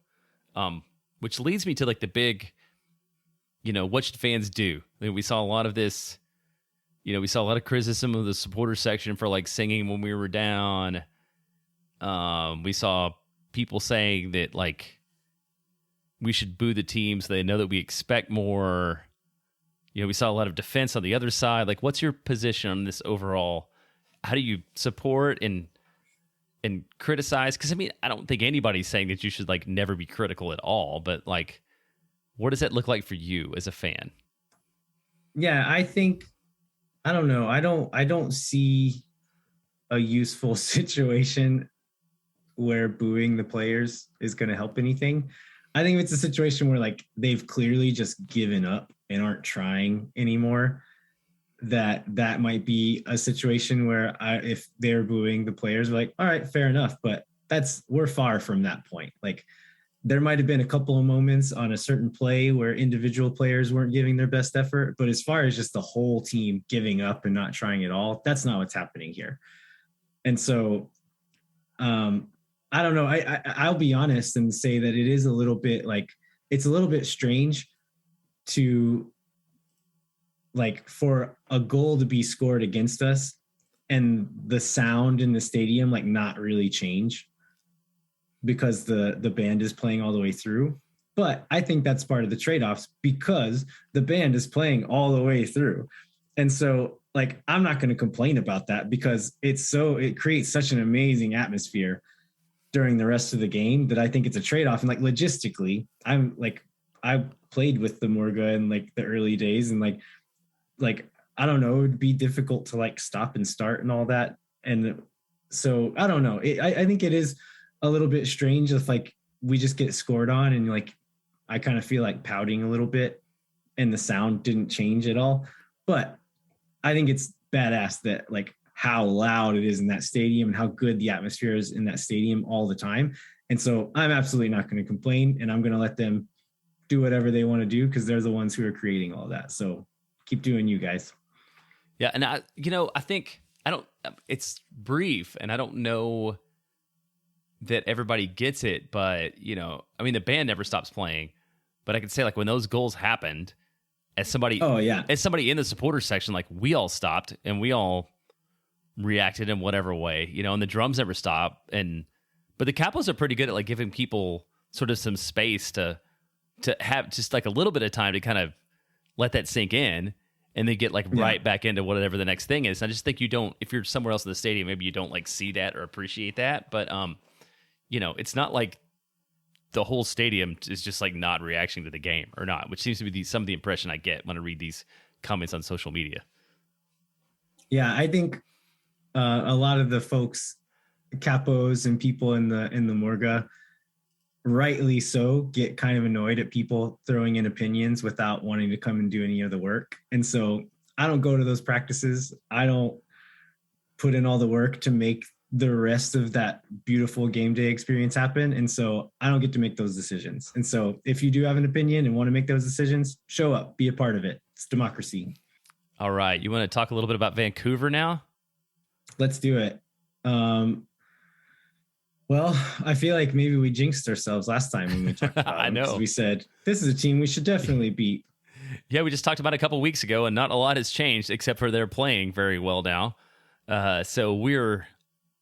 Which leads me to like the big, what should fans do? I mean, we saw a lot of this. We saw a lot of criticism of the supporter section for like singing when we were down. We saw people saying that like we should boo the team so they know that we expect more. We saw a lot of defense on the other side. Like, what's your position on this overall? How do you support and criticize? Because I mean, I don't think anybody's saying that you should like never be critical at all. But like, what does that look like for you as a fan? Yeah, I don't know. I don't see a useful situation where booing the players is going to help anything. I think if it's a situation where like they've clearly just given up and aren't trying anymore, that might be a situation where if they're booing the players, we're like, all right, fair enough. But we're far from that point. Like there might have been a couple of moments on a certain play where individual players weren't giving their best effort, but as far as just the whole team giving up and not trying at all, that's not what's happening here. And so, I don't know. I'll be honest and say that it is a little bit like, it's a little bit strange to like for a goal to be scored against us and the sound in the stadium, like not really change because the band is playing all the way through. But I think that's part of the trade-offs because the band is playing all the way through. And so like, I'm not going to complain about that because it creates such an amazing atmosphere during the rest of the game that I think it's a trade-off. And like logistically, I played with the Morga in like the early days and like, I don't know, it would be difficult to like stop and start and all that. And so I don't know. I think it is a little bit strange if like we just get scored on and like, I kind of feel like pouting a little bit and the sound didn't change at all. But I think it's badass that like how loud it is in that stadium and how good the atmosphere is in that stadium all the time. And so I'm absolutely not going to complain and I'm going to let them do whatever they want to do because they're the ones who are creating all that. So keep doing you guys. Yeah. And I think it's brief and I don't know that everybody gets it, but I mean, the band never stops playing, but I can say like when those goals happened as somebody in the supporter section, like we all stopped and we all reacted in whatever way, and the drums never stop. But the Capos are pretty good at like giving people sort of some space to have just like a little bit of time to kind of let that sink in and then get like right back into whatever the next thing is. I just think if you're somewhere else in the stadium, maybe you don't like see that or appreciate that. But, it's not like the whole stadium is just like not reacting to the game or not, which seems to be some of the impression I get when I read these comments on social media. Yeah, I think a lot of the folks, capos and people in the Morga, rightly so, get kind of annoyed at people throwing in opinions without wanting to come and do any of the work. And so I don't go to those practices. I don't put in all the work to make the rest of that beautiful game day experience happen. And so I don't get to make those decisions. And so if you do have an opinion and want to make those decisions, show up, be a part of it. It's democracy. All right. You want to talk a little bit about Vancouver now? Let's do it. Well, I feel like maybe we jinxed ourselves last time when we talked about I know. We said, this is a team we should definitely beat. Yeah, we just talked about it a couple weeks ago, and not a lot has changed except for they're playing very well now. So we're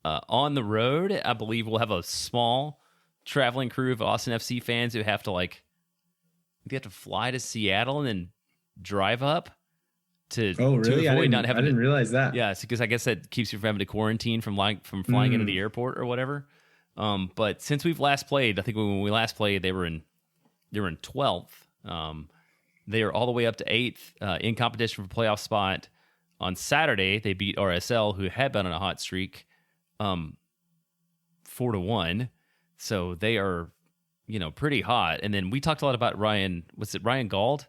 on the road. I believe we'll have a small traveling crew of Austin FC fans who have to they have to fly to Seattle and then drive up to really? to avoid not having. I didn't realize that. Yeah, because I guess that keeps you from having to quarantine from flying into the airport or whatever. But since we've last played, I think when we last played, they were in 12th. They are all the way up to 8th in competition for playoff spot. On Saturday, they beat RSL, who had been on a hot streak, 4-1. So they are, pretty hot. And then we talked a lot about Ryan. Was it Ryan Gauld,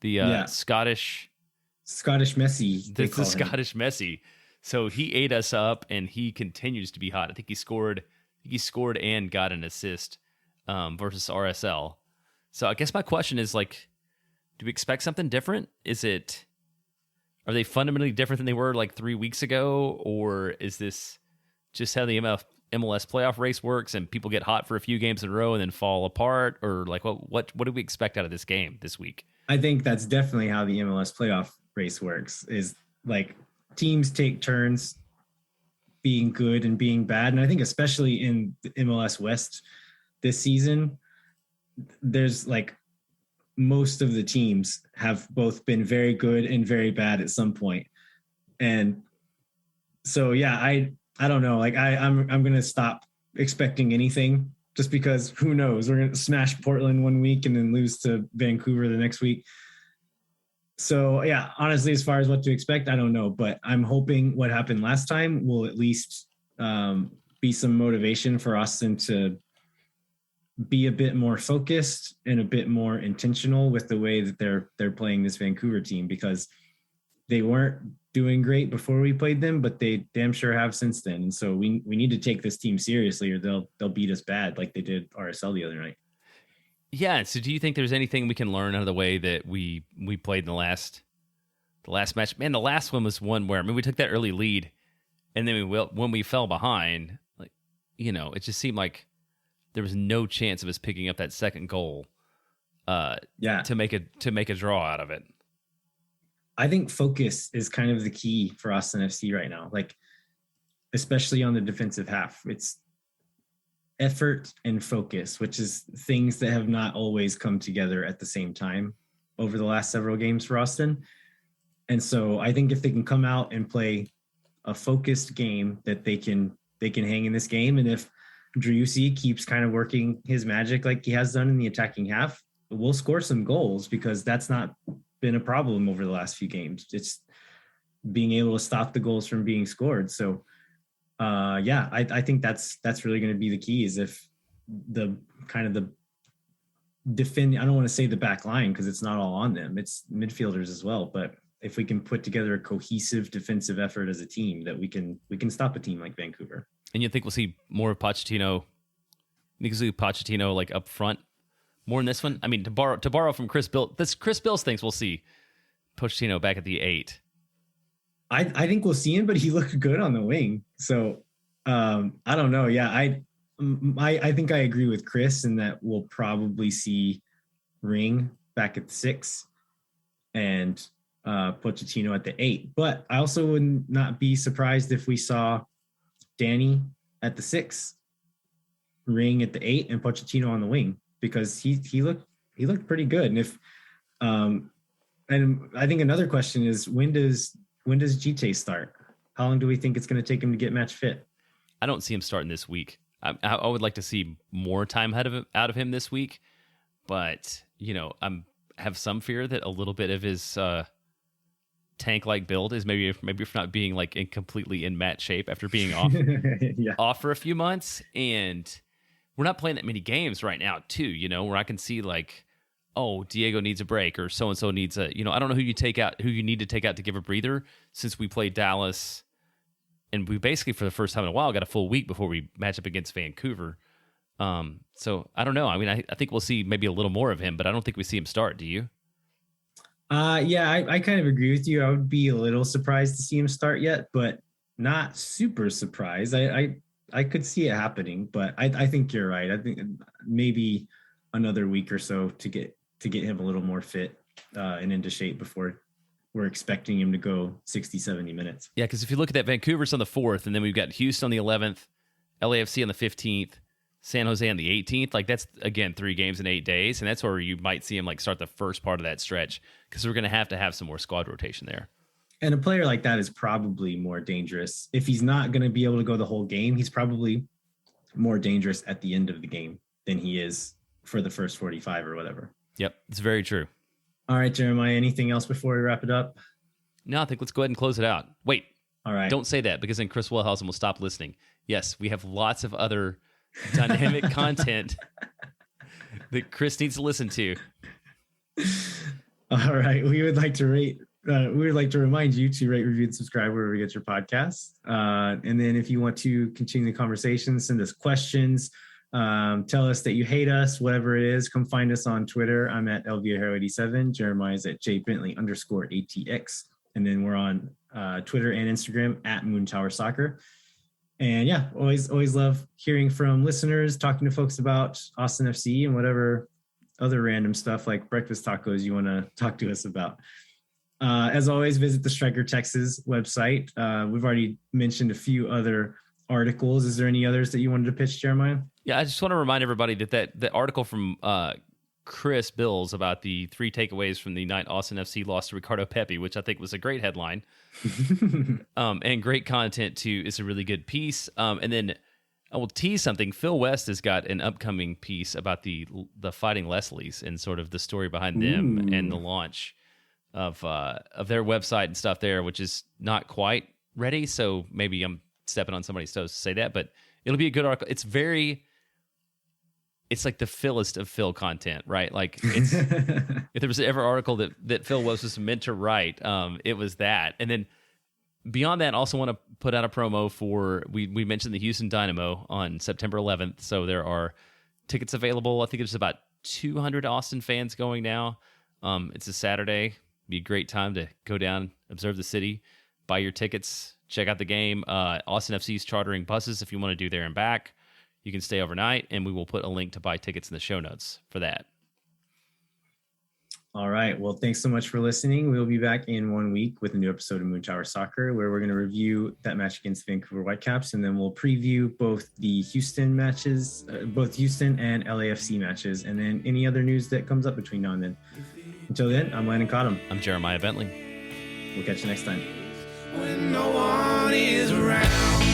the Scottish Messi? The Scottish Messi. So he ate us up, and he continues to be hot. I think he scored and got an assist versus RSL. So I guess my question is like, do we expect something different? Are they fundamentally different than they were like 3 weeks ago? Or is this just how the MLS playoff race works and people get hot for a few games in a row and then fall apart? Or like what do we expect out of this game this week? I think that's definitely how the MLS playoff race works, is like teams take turns being good and being bad. And I think especially in the MLS West this season, there's like most of the teams have both been very good and very bad at some point. And so, yeah, I don't know. Like I'm going to stop expecting anything just because who knows, we're going to smash Portland one week and then lose to Vancouver the next week. So yeah, honestly, as far as what to expect, I don't know, but I'm hoping what happened last time will at least be some motivation for Austin to be a bit more focused and a bit more intentional with the way that they're playing this Vancouver team, because they weren't doing great before we played them, but they damn sure have since then. And so we need to take this team seriously, or they'll beat us bad like they did RSL the other night. Yeah. So do you think there's anything we can learn out of the way that we played in the last match? Man, the last one was one where, I mean, we took that early lead and then when we fell behind, like, you know, it just seemed like there was no chance of us picking up that second goal to make a draw out of it. I think focus is kind of the key for Austin FC right now. Like, especially on the defensive half, it's effort and focus, which is things that have not always come together at the same time over the last several games for Austin. And so I think if they can come out and play a focused game, that they can hang in this game. And if Djitte keeps kind of working his magic like he has done in the attacking half, we'll score some goals, because that's not been a problem over the last few games. It's being able to stop the goals from being scored. So I think that's really going to be the key, is if the kind of the defend, I don't want to say the back line because it's not all on them, it's midfielders as well, but if we can put together a cohesive defensive effort as a team, that we can stop a team like Vancouver. And you think we'll see more of Pochettino? Because we Pochettino like up front more in this one. I mean, to borrow from Chris Bills thinks we'll see Pochettino back at the 8. I think we'll see him, but he looked good on the wing. So I don't know. Yeah, I think I agree with Chris in that we'll probably see Ring back at the 6 and Pochettino at the 8. But I also would not be surprised if we saw Danny at the 6, Ring at the 8, and Pochettino on the wing, because he looked pretty good. And if and I think another question is, when does Djitte start? How long do we think it's going to take him to get match fit? I don't see him starting this week. I would like to see more time out of him this week, but you know, have some fear that a little bit of his tank-like build is maybe if not being like completely in match shape after being off off for a few months. And we're not playing that many games right now too, you know, where I can see like, oh, Diego needs a break, or so-and-so needs I don't know who you need to take out to give a breather, since we played Dallas and we basically for the first time in a while got a full week before we match up against Vancouver. So I don't know. I mean, I think we'll see maybe a little more of him, but I don't think we see him start. Do you? Yeah, I kind of agree with you. I would be a little surprised to see him start yet, but not super surprised. I could see it happening, but I think you're right. I think maybe another week or so to get him a little more fit and into shape before we're expecting him to go 60, 70 minutes. Yeah, because if you look at that, Vancouver's on the 4th, and then we've got Houston on the 11th, LAFC on the 15th, San Jose on the 18th. Like, that's, again, 3 games in 8 days, and that's where you might see him like start the first part of that stretch, because we're going to have some more squad rotation there. And a player like that is probably more dangerous. If he's not going to be able to go the whole game, he's probably more dangerous at the end of the game than he is for the first 45 or whatever. Yep, it's very true. All right, Jeremiah, anything else before we wrap it up? No, I think let's go ahead and close it out. Wait. All right. Don't say that, because then Chris Wellhausen will stop listening. Yes, we have lots of other dynamic content that Chris needs to listen to. All right. We would like to remind you to rate, review, and subscribe wherever you get your podcasts. And then if you want to continue the conversation, send us questions, Tell us that you hate us, whatever it is. Come find us on Twitter. I'm at LVHero87. Jeremiah's at JBentley_ATX. And then we're on Twitter and Instagram at Moon Tower Soccer. And yeah, always love hearing from listeners, talking to folks about Austin FC and whatever other random stuff like breakfast tacos you want to talk to us about. As always, visit the Striker Texas website. We've already mentioned a few other articles. Is there any others that you wanted to pitch, Jeremiah? Yeah, I just want to remind everybody that article from Chris Bills about the 3 takeaways from the night Austin FC lost to Ricardo Pepi, which I think was a great headline and great content too. It's a really good piece. And then I will tease something. Phil West has got an upcoming piece about the Fighting Leslies and sort of the story behind them and the launch of their website and stuff there, which is not quite ready. So maybe I'm stepping on somebody's toes to say that, but it'll be a good article. It's like the Philist of Phil content, right? Like it's, if there was ever article that Phil was meant to write, it was that. And then beyond that, I also want to put out a promo for, we mentioned the Houston Dynamo on September 11th. So there are tickets available. I think there's about 200 Austin fans going now. It's a Saturday. Be a great time to go down, observe the city, buy your tickets, check out the game. Austin FC's chartering buses if you want to do there and back. You can stay overnight, and we will put a link to buy tickets in the show notes for that. All right. Well, thanks so much for listening. We'll be back in 1 week with a new episode of Moon Tower Soccer, where we're going to review that match against Vancouver Whitecaps, and then we'll preview both the Houston matches, both Houston and LAFC matches, and then any other news that comes up between now and then. Until then, I'm Landon Cottam. I'm Jeremiah Bentley. We'll catch you next time. When no one is around.